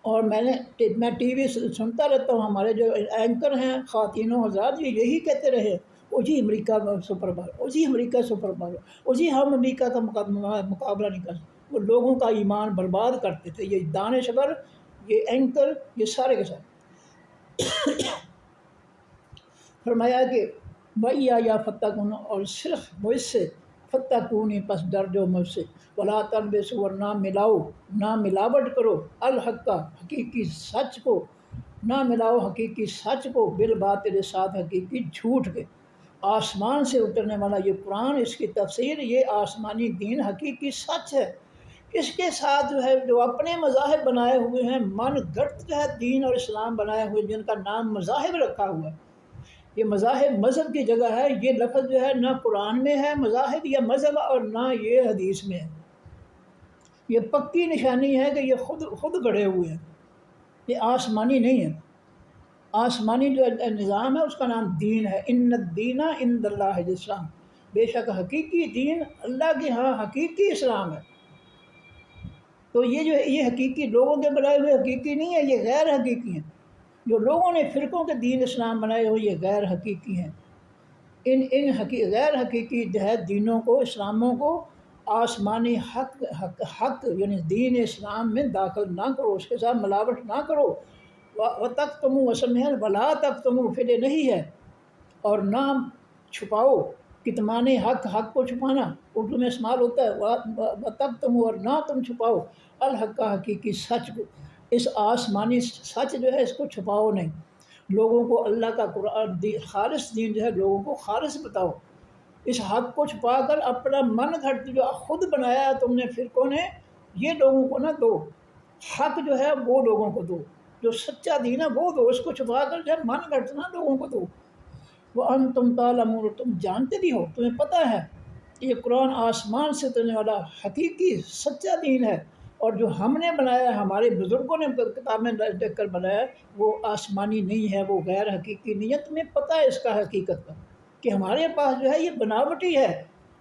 اور میں ٹی وی سنتا رہتا ہوں، ہمارے جو اینکر ہیں خواتین و حضرات یہ یہی کہتے رہے، او جی امریکہ سپر پاور، او جی امریکہ سپر پاور، او جی ہم امریکہ کا مقابلہ نہیں کر سکتے. وہ لوگوں کا ایمان برباد کرتے تھے، یہ دانشور، یہ اینکر، یہ سارے کے سارے. فرمایا کہ وإیایا فاتقون، اور صرف مجھ سے، فتقونی، پس ڈر جو مجھ سے. ولا تلبسوا، اور نہ ملاؤ، نہ ملاوٹ کرو، الحق، حقیقی سچ کو، نہ ملاؤ حقیقی سچ کو، بالباطل، ساتھ حقیقی جھوٹ کے. آسمان سے اترنے والا یہ قرآن، اس کی تفسیر، یہ آسمانی دین حقیقی سچ ہے. اس کے ساتھ جو ہے جو اپنے مذاہب بنائے ہوئے ہیں، من گھڑت جو ہے دین اور اسلام بنائے ہوئے، جن کا نام مذاہب رکھا ہوا ہے، یہ مذاہب مذہب کی جگہ ہے. یہ لفظ جو ہے نہ قرآن میں ہے مذاہب یا مذہب، اور نہ یہ حدیث میں ہے. یہ پکی نشانی ہے کہ یہ خود گڑھے ہوئے ہیں، یہ آسمانی نہیں ہے. آسمانی جو نظام ہے اس کا نام دین ہے. ان الدین عند اللہ الاسلام. بے شک حقیقی دین اللہ کے ہاں حقیقی اسلام ہے۔ تو یہ جو ہے یہ حقیقی لوگوں کے بنائے ہوئے حقیقی نہیں ہے، یہ غیر حقیقی ہیں۔ جو لوگوں نے فرقوں کے دین اسلام بنائے ہوئے یہ غیر حقیقی ہیں۔ ان غیر حقیقی جو ہے دینوں کو، اسلاموں کو آسمانی حق یعنی دین اسلام میں داخل نہ کرو، اس کے ساتھ ملاوٹ نہ کرو۔ وَتَكْتُمُوا وَسَمِّهَا وَلَا تَكْتُمُوا فعل نہیں ہے، اور نہ چھپاؤ، کتمان حق کو چھپانا اردو میں استعمال ہوتا ہے، وَتَكْتُمُوا اور نہ تم چھپاؤ الحق کا حقیقی سچ کو، اس آسمانی سچ جو ہے اس کو چھپاؤ نہیں۔ لوگوں کو اللہ کا قرآن خالص دین جو ہے لوگوں کو خالص بتاؤ، اس حق کو چھپا کر اپنا من گھڑت جو خود بنایا ہے تم نے فرقوں نے، یہ لوگوں کو نہ دو۔ حق جو ہے وہ لوگوں کو دو، جو سچا دین ہے وہ دو، اس کو چھپا کر جب من گھڑتنا لوگوں کو دو۔ وَأَنْتُمْ تَعْلَمُونَ تم جانتے بھی ہو، تمہیں پتہ ہے یہ قرآن آسمان سے اترنے والا حقیقی سچا دین ہے، اور جو ہم نے بنایا ہے، ہمارے بزرگوں نے کتابیں لکھ کر بنایا ہے، وہ آسمانی نہیں ہے، وہ غیر حقیقی نہیں ہے۔ تمہیں پتہ ہے اس کا حقیقت کا کہ ہمارے پاس جو ہے یہ بناوٹی ہے،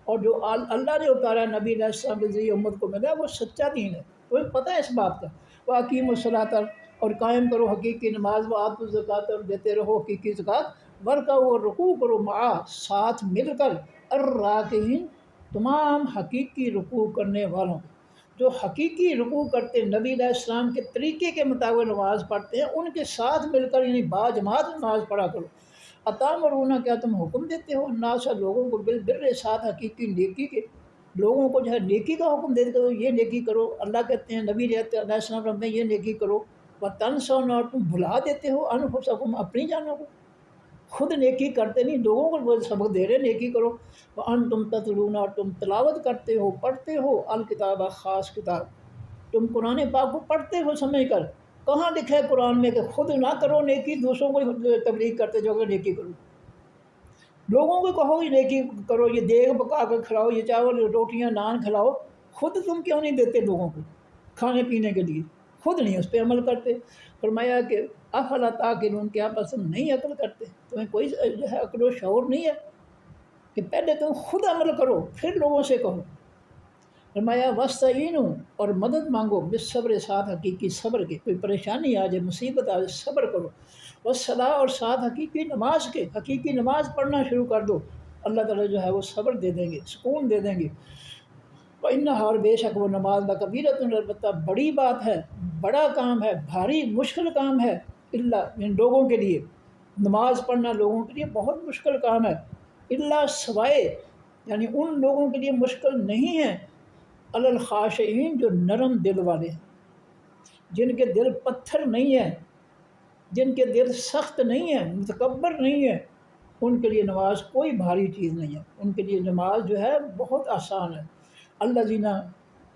اور جو اللہ نے اتارا نبی علیہ السلام کے ذریعے امت کو ملا وہ سچا دین ہے، تمہیں پتہ ہے اس بات کا۔ وَأَقِیمُوا الصَّلَاةَ اور قائم کرو حقیقی نماز، وَآتُوا الزَّکَاةَ اور دیتے رہو حقیقی زکوٰۃ، وَارْکَعُوا اور رکوع کرو معا ساتھ مل کر، الراکعین تمام حقیقی رکوع کرنے والوں، جو حقیقی رکوع کرتے نبی علیہ السلام کے طریقے کے مطابق نماز پڑھتے ہیں ان کے ساتھ مل کر یعنی باجماعت نماز پڑھا کرو۔ اتامرون کیا تم حکم دیتے ہو الناس لوگوں کو بالبر ساتھ حقیقی نیکی کے، لوگوں کو جو ہے نیکی کا حکم دیتے ہو، یہ نیکی کرو، اللہ کہتے ہیں نبی علیہ السلام رحمتے ہیں یہ نیکی کرو، وتنسون اور تم بھلا دیتے ہو انفسکم اپنی جانوں کو، خود نیکی کرتے نہیں، لوگوں کو وہ سبق دے رہے نیکی کرو۔ وانتم تتلون اور تم تلاوت کرتے ہو، پڑھتے ہو الکتاب خاص کتاب، تم قرآن پاک کو پڑھتے ہو سمجھ کر۔ کہاں لکھا ہے قرآن میں کہ خود نہ کرو نیکی، دوسروں کو تبلیغ کرتے جو کہ نیکی کرو، لوگوں کو کہو یہ نیکی کرو، یہ دیگ پکا کر کھلاؤ، یہ چاول روٹیاں نان کھلاؤ، خود تم کیوں نہیں دیتے لوگوں کو کھانے پینے کے لیے، خود نہیں اس پہ عمل کرتے۔ فرمایا کہ افلا تعقلون کیا پس تم نہیں عقل کرتے، تمہیں کوئی جو ہے عقل و شعور نہیں ہے کہ پہلے تم خود عمل کرو پھر لوگوں سے کہو۔ فرمایا وَاسْتَعِینُوا اور مدد مانگو بالصبر ساتھ حقیقی صبر کے، کوئی پریشانی آ جائے مصیبت آ جائے صبر کرو، والصلاۃ اور ساتھ حقیقی نماز کے، حقیقی نماز پڑھنا شروع کر دو، اللہ تعالیٰ جو ہے وہ صبر دے دیں گے، سکون دے دیں گے۔ وَإِنَّهَا اور بے شک وہ نماز لَکَبِیرَۃٌ البتہ بڑی بات ہے، بڑا کام ہے، بھاری مشکل کام ہے، اللہ ان لوگوں کے لیے، نماز پڑھنا لوگوں کے لیے بہت مشکل کام ہے، اللہ سوائے یعنی ان لوگوں کے لیے مشکل نہیں ہے علی الخاشعین جو نرم دل والے ہیں، جن کے دل پتھر نہیں ہیں، جن کے دل سخت نہیں ہیں، متکبر نہیں ہیں، ان کے لیے نماز کوئی بھاری چیز نہیں ہے، ان کے لیے نماز جو ہے بہت آسان ہے۔ الذین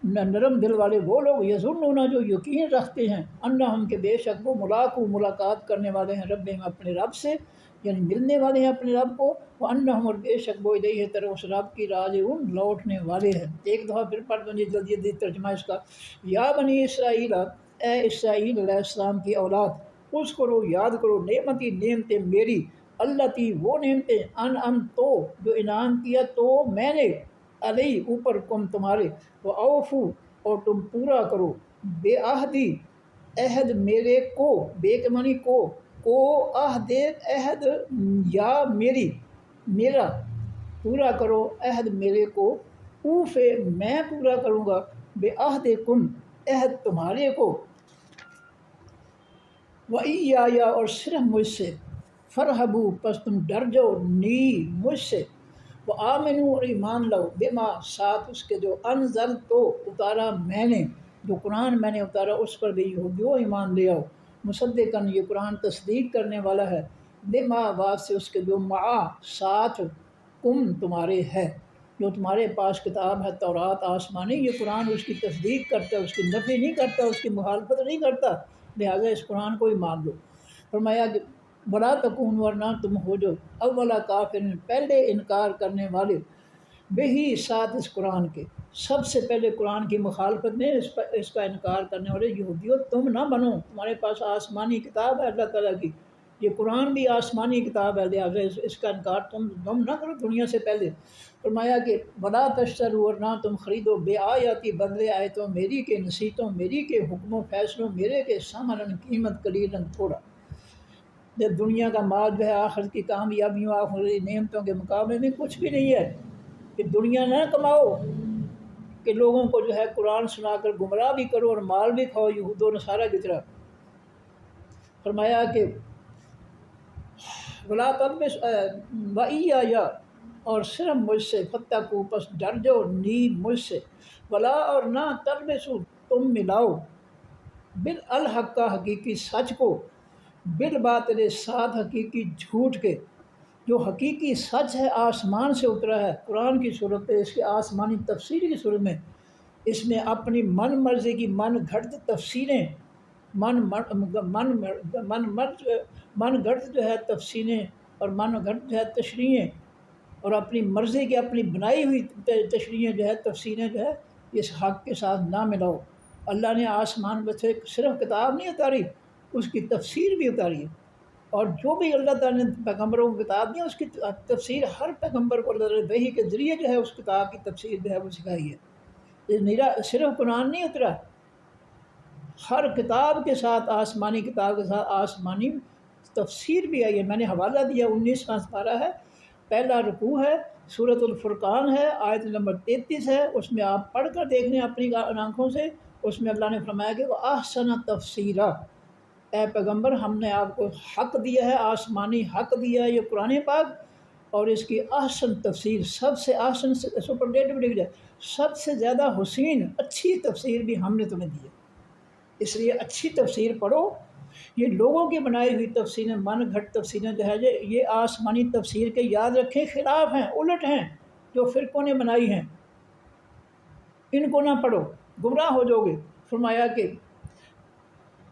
نرم دل والے وہ لوگ یظنون جو یقین رکھتے ہیں انہم کہ بے شک وہ ملاقات کرنے والے ہیں ربہم اپنے رب سے، یعنی ملنے والے ہیں اپنے رب کو، وانہم اور بے شک وہ الیہ طرف اس رب کی راجعون لوٹنے والے ہیں۔ ایک دفعہ پھر پڑھ دو جلدی جلدی ترجمہ اس کا۔ یا بنی اسرائیل اے اسرائیل علیہ السلام کی اولاد، اس کرو یاد کرو نعمتی نعمتیں میری، اللہ تی وہ نعمتیں انعمتو جو انعام کیا تو میں نے علیہ اوپر کم تمہارے، وَأَوْفُوا اور تم پورا کرو بے عہدی عہد میرے کو، بے کے معنی کو عہد عہد یا میری میرا، پورا کرو عہد میرے کو، اوفے میں پورا کروں گا بے عہد کم عہد تمہارے کو، وَإِيَّایَ اور صرف مجھ سے، فرحبو پس تم ڈر جاؤ نی مجھ سے، وآمنوا اور ایمان لاؤ بما ساتھ اس کے جو انزلتو اتارا میں نے، جو قرآن میں نے اتارا اس پر بھی یہودیو ایمان لے آؤ، مصدقاً یہ قرآن تصدیق کرنے والا ہے، بما بعد سے اس کے جو معا ساتھ کم تمہارے ہے، جو تمہارے پاس کتاب ہے تورات آسمانی، یہ قرآن اس کی تصدیق کرتا ہے، اس کی نفی نہیں کرتا، اس کی مخالفت نہیں کرتا، لہٰذا اس قرآن کو ہی مان لو۔ فرمایا کہ بلا تکون ورنہ تم ہو جو اولا کافر پہلے انکار کرنے والے، بہی ساتھ اس قرآن کے، سب سے پہلے قرآن کی مخالفت میں اس کا انکار کرنے والے یہودیوں تم نہ بنو، تمہارے پاس آسمانی کتاب ہے اللہ تعالیٰ کی، یہ قرآن بھی آسمانی کتاب ہے، لہٰذا اس کا انکار تم نہ کرو دنیا سے پہلے۔ فرمایا کہ ولا تشتروا، اور نہ تم خریدو بے آیاتی بدلے آیتوں میری کے، نصیحتوں میری کے، حکموں فیصلوں میرے کے، ثمناً قیمت قلیلاً تھوڑا۔ جب دنیا کا مال جو ہے آخرت کی کامیابیوں آخرت نعمتوں کے مقابلے میں کچھ بھی نہیں ہے، کہ دنیا نہ کماؤ کہ لوگوں کو جو ہے قرآن سنا کر گمراہ بھی کرو اور مال بھی کھاؤ یہود و نصارہ کی طرح۔ فرمایا کہ ولا تلبس وَإِيَّايَ، اور صرف مجھ سے، فاتقوا، پس ڈر جاؤ نی مجھ سے، ولا، اور نہ تلبسوا، تم ملاؤ، بالحق کا حقیقی سچ کو، بالباطل ساتھ حقیقی جھوٹ کے۔ جو حقیقی سچ ہے آسمان سے اترا ہے قرآن کی صورت میں، اس کے آسمانی تفسیر کی صورت میں، اس میں اپنی من مرضی کی من گھڑت تفسیریں، من گھڑت جو ہے تفسیریں اور من گھڑت جو ہے تشریحیں، اور اپنی مرضی کی اپنی بنائی ہوئی تشریحیں جو ہے تفسیریں جو ہے اس حق کے ساتھ نہ ملاؤ۔ اللہ نے آسمان میں سے صرف کتاب نہیں اتاری، اس کی تفسیر بھی اتاری ہے، اور جو بھی اللہ تعالیٰ نے پیغمبروں کو کتاب دی ہے اس کی تفسیر ہر پیغمبر کو اللہ تعالیٰ نے وحی کے ذریعے جو ہے اس کتاب کی تفسیر جو ہے وہ سکھائی ہے۔ یہ صرف قرآن نہیں اترا، ہر کتاب کے ساتھ، آسمانی کتاب کے ساتھ آسمانی تفسیر بھی آئی ہے۔ میں نے حوالہ دیا 19واں پارہ ہے، پہلا رکوع ہے، سورۃ الفرقان ہے، آیت نمبر 33 ہے، اس میں آپ پڑھ کر دیکھ لیں اپنی آنکھوں سے۔ اس میں اللہ نے فرمایا کہ وہ احسن تفسیرا، اے پیغمبر ہم نے آپ کو حق دیا ہے، آسمانی حق دیا ہے یہ قرآن پاک، اور اس کی احسن تفسیر، سب سے احسن سپرلیٹو ڈگری ہے، سب سے زیادہ حسین اچھی تفسیر بھی ہم نے تمہیں دی ہے۔ اس لیے اچھی تفسیر پڑھو۔ یہ لوگوں کی بنائی ہوئی تفسیریں، من گھڑت تفسیریں جو ہے یہ آسمانی تفسیر کے یاد رکھیں خلاف ہیں، الٹ ہیں، جو فرقوں نے بنائی ہیں، ان کو نہ پڑھو، گمراہ ہو جاؤ گے۔ فرمایا کہ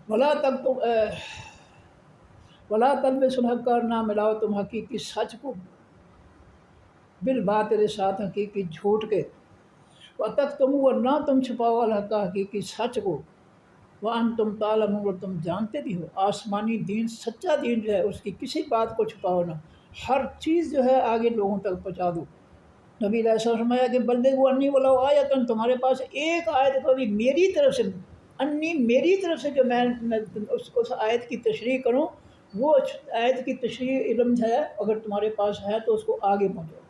ولا تلبسوا الحق، اور نہ ملاؤ تم حقیقی سچ کو بالباطل ساتھ حقیقی جھوٹ کے، وتکتموا، اور نہ تم چھپاؤ الحق حقیقی سچ کو، وانتم تعلمون، اور تم جانتے بھی ہو۔ آسمانی دین، سچا دین جو ہے اس کی کسی بات کو چھپاؤ نہ، ہر چیز جو ہے آگے لوگوں تک پہنچا دو۔ نبی علیہ السلام نے فرمایا کہ بلغوا انی ولو آیۃ، تمہارے پاس ایک آیت کو بھی میری طرف سے، انی میری طرف سے جو میں اس آیت کی تشریح کروں، وہ آیت کی تشریح علم ہے اگر تمہارے پاس ہے تو اس کو آگے پہنچاؤ۔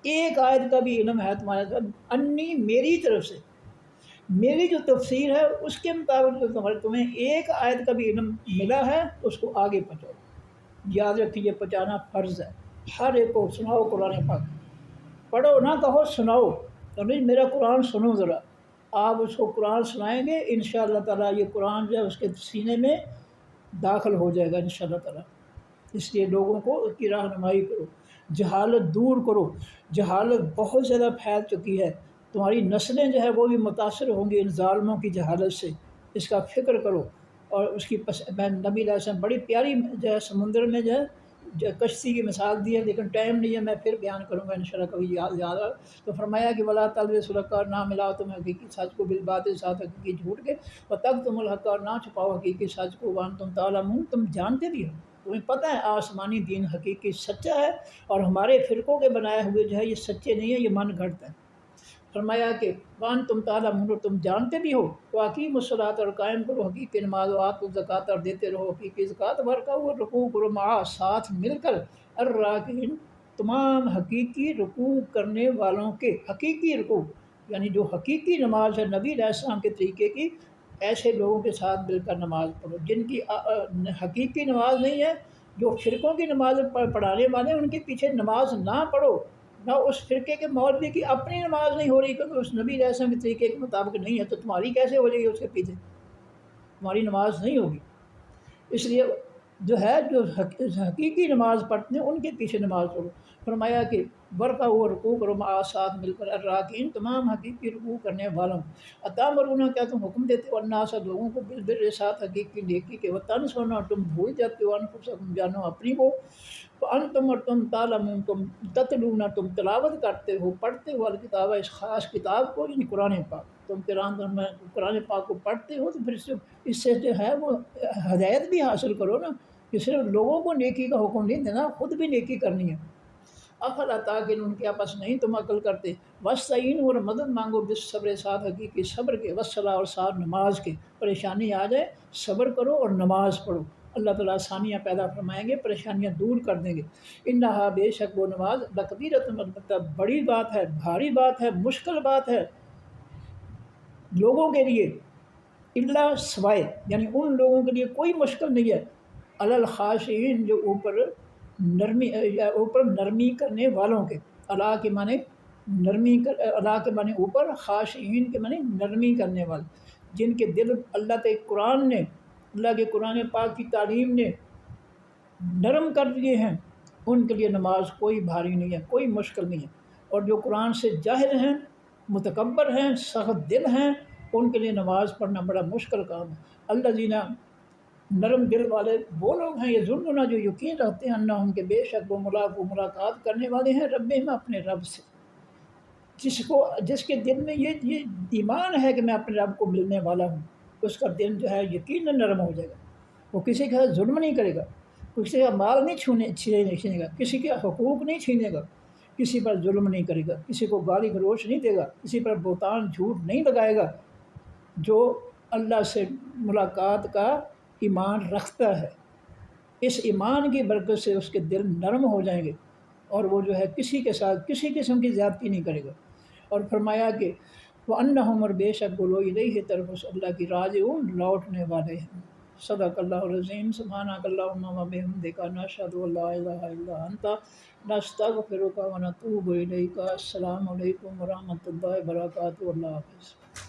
ایک آیت کا بھی علم ہے تمہارے پاس، انی میری طرف سے، میری جو تفسیر ہے اس کے مطابق جو تمہیں ایک آیت کا بھی علم ملا ہے تو اس کو آگے پہنچاؤ۔ یاد رکھیے پہنچانا فرض ہے، ہر ایک کو سناؤ قرآن پاک، پڑھو نہ کہو، سناؤ، تو نہیں میرا قرآن سنو ذرا، آپ اس کو قرآن سنائیں گے انشاءاللہ تعالیٰ یہ قرآن جو ہے اس کے سینے میں داخل ہو جائے گا انشاءاللہ تعالیٰ۔ اس لیے لوگوں کو اس کی رہنمائی کرو، جہالت دور کرو، جہالت بہت زیادہ پھیل چکی ہے، تمہاری نسلیں جو ہے وہ بھی متاثر ہوں گی ان ظالموں کی جہالت سے، اس کا فکر کرو۔ اور اس کی میں نبی علیہ السلام بڑی پیاری جو ہے سمندر میں جو ہے کشتی کی مثال دی ہے، لیکن ٹائم نہیں ہے، میں پھر بیان کروں گا انشاءاللہ کبھی یاد آ تو۔ فرمایا کہ ولا تلبسوا الحق، اور نہ ملاؤ تم حقیقی سچ کو بالباطل ساتھ حقیقی جھوٹ کے، وتکتموا الحق، اور نہ چھپاؤ حقیقی سچ کو، وانتم تعلمون، تم جانتے بھی ہو، تمہیں پتہ ہے آسمانی دین حقیقی سچا ہے، اور ہمارے فرقوں کے بنائے ہوئے جو ہے یہ سچے نہیں ہیں، یہ من گھڑت ہیں۔ فرمایا کہ وانتم تعلمون، تم جانتے بھی ہو، واقیموا الصلاۃ، اور قائم کرو حقیقی نماز، وآتوا الزکوٰۃ، اور دیتے رہو حقیقی زکوٰۃ، وارکعوا، رکوع کرو، مع، ساتھ مل کر، الراکعین، تمام حقیقی رکوع کرنے والوں کے، حقیقی رکوع یعنی جو حقیقی نماز ہے نبی علیہ السلام کے طریقے کی، ایسے لوگوں کے ساتھ مل کر نماز پڑھو۔ جن کی حقیقی نماز نہیں ہے، جو فرقوں کی نماز پڑھانے والے ہیں، ان کے پیچھے نماز نہ پڑھو، نہ اس فرقے کے مولوی کی اپنی نماز نہیں ہو رہی کیونکہ اس نبی علیہ السلام کے طریقے کے مطابق نہیں ہے، تو تمہاری کیسے ہو جائے گی اس کے پیچھے؟ تمہاری نماز نہیں ہوگی۔ اس لیے جو ہے جو حقیقی نماز پڑھتے ہیں ان کے پیچھے نماز پڑھو۔ فرمایا کہ ورکعوا، رکوع کرو، مع، ساتھ مل کر، الراکعین، تمام حقیقی رکوع کرنے والوں، اتامرون، کیا تم حکم دیتے ہو، الناس، لوگوں کو، بالبر، ساتھ حقیقی نیکی کے، وتنسون، اور تم بھول جاتے ہو، انفسکم، جانو اپنی کو، وانتم، اور تم، تعلمون، تم تتلون، تم تلاوت کرتے ہو، پڑھتے ہو، الکتاب، اس خاص کتاب کو یعنی قرآن پاک، تم قرآن پاک کو پڑھتے ہو تو پھر اس سے جو ہے وہ ہدایت بھی حاصل کرو نا، کہ صرف لوگوں کو نیکی کا حکم نہیں دینا، خود بھی نیکی کرنی ہے۔ افلا تاکن ان کے آپس نہیں تم عقل کرتے، وستعین اور مدد مانگو بس صبر، ساتھ حقیقی صبر کے، وصلاح اور ساتھ نماز کے۔ پریشانی آ جائے صبر کرو اور نماز پڑھو، اللہ تعالیٰ آسانیاں پیدا فرمائیں گے، پریشانیاں دور کر دیں گے۔ انہا بے شک وہ نماز لکبیرۃ، مطلب بڑی بات ہے، بھاری بات ہے، مشکل بات ہے لوگوں کے لیے، اللہ سوائے، یعنی ان لوگوں کے لیے کوئی مشکل نہیں ہے، علی الخاشعین جو اوپر نرمی کرنے والوں کے، اللہ کے معنی اللہ کے معنی اوپر، خاشعین کے معنی نرمی کرنے والے، جن کے دل اللہ کے قرآن نے، اللہ کے قرآن پاک کی تعلیم نے نرم کر دیے ہیں، ان کے لیے نماز کوئی بھاری نہیں ہے، کوئی مشکل نہیں ہے۔ اور جو قرآن سے جاہل ہیں، متکبر ہیں، سخت دل ہیں، ان کے لیے نماز پڑھنا بڑا مشکل کام ہے۔ الذین، نرم دل والے وہ لوگ ہیں، یہ ظنون جو یقین رکھتے ہیں، انہم کہ بے شک وہ ملاقات کرنے والے ہیں ربہم، اپنے رب سے۔ جس کے دل میں یہ ایمان ہے کہ میں اپنے رب کو ملنے والا ہوں، اس کا دل جو ہے یقیناً نرم ہو جائے گا، وہ کسی کے ساتھ ظلم نہیں کرے گا، کسی کا مال نہیں چھینے گا، کسی کے حقوق نہیں چھینے گا، کسی پر ظلم نہیں کرے گا، کسی کو گالی گلوچ نہیں دے گا، کسی پر بہتان جھوٹ نہیں لگائے گا۔ جو اللہ سے ملاقات کا ایمان رکھتا ہے، اس ایمان کی برکت سے اس کے دل نرم ہو جائیں گے، اور وہ جو ہے کسی کے ساتھ کسی قسم کی زیادتی نہیں کرے گا۔ اور فرمایا کہ وَأَنَّهُمْ، اور بے شک وہ لوگ الیہ، طرف اس اللہ کی راجعون، لوٹنے والے ہیں۔ صدق اللہ العظیم۔ سبحانک اللہم وبحمدک، نشہد ان لا الہ الا انت، نستغفرک ونتوب الیک۔ السلام علیکم ورحمۃ اللہ وبرکاتہ۔ اللہ حافظ۔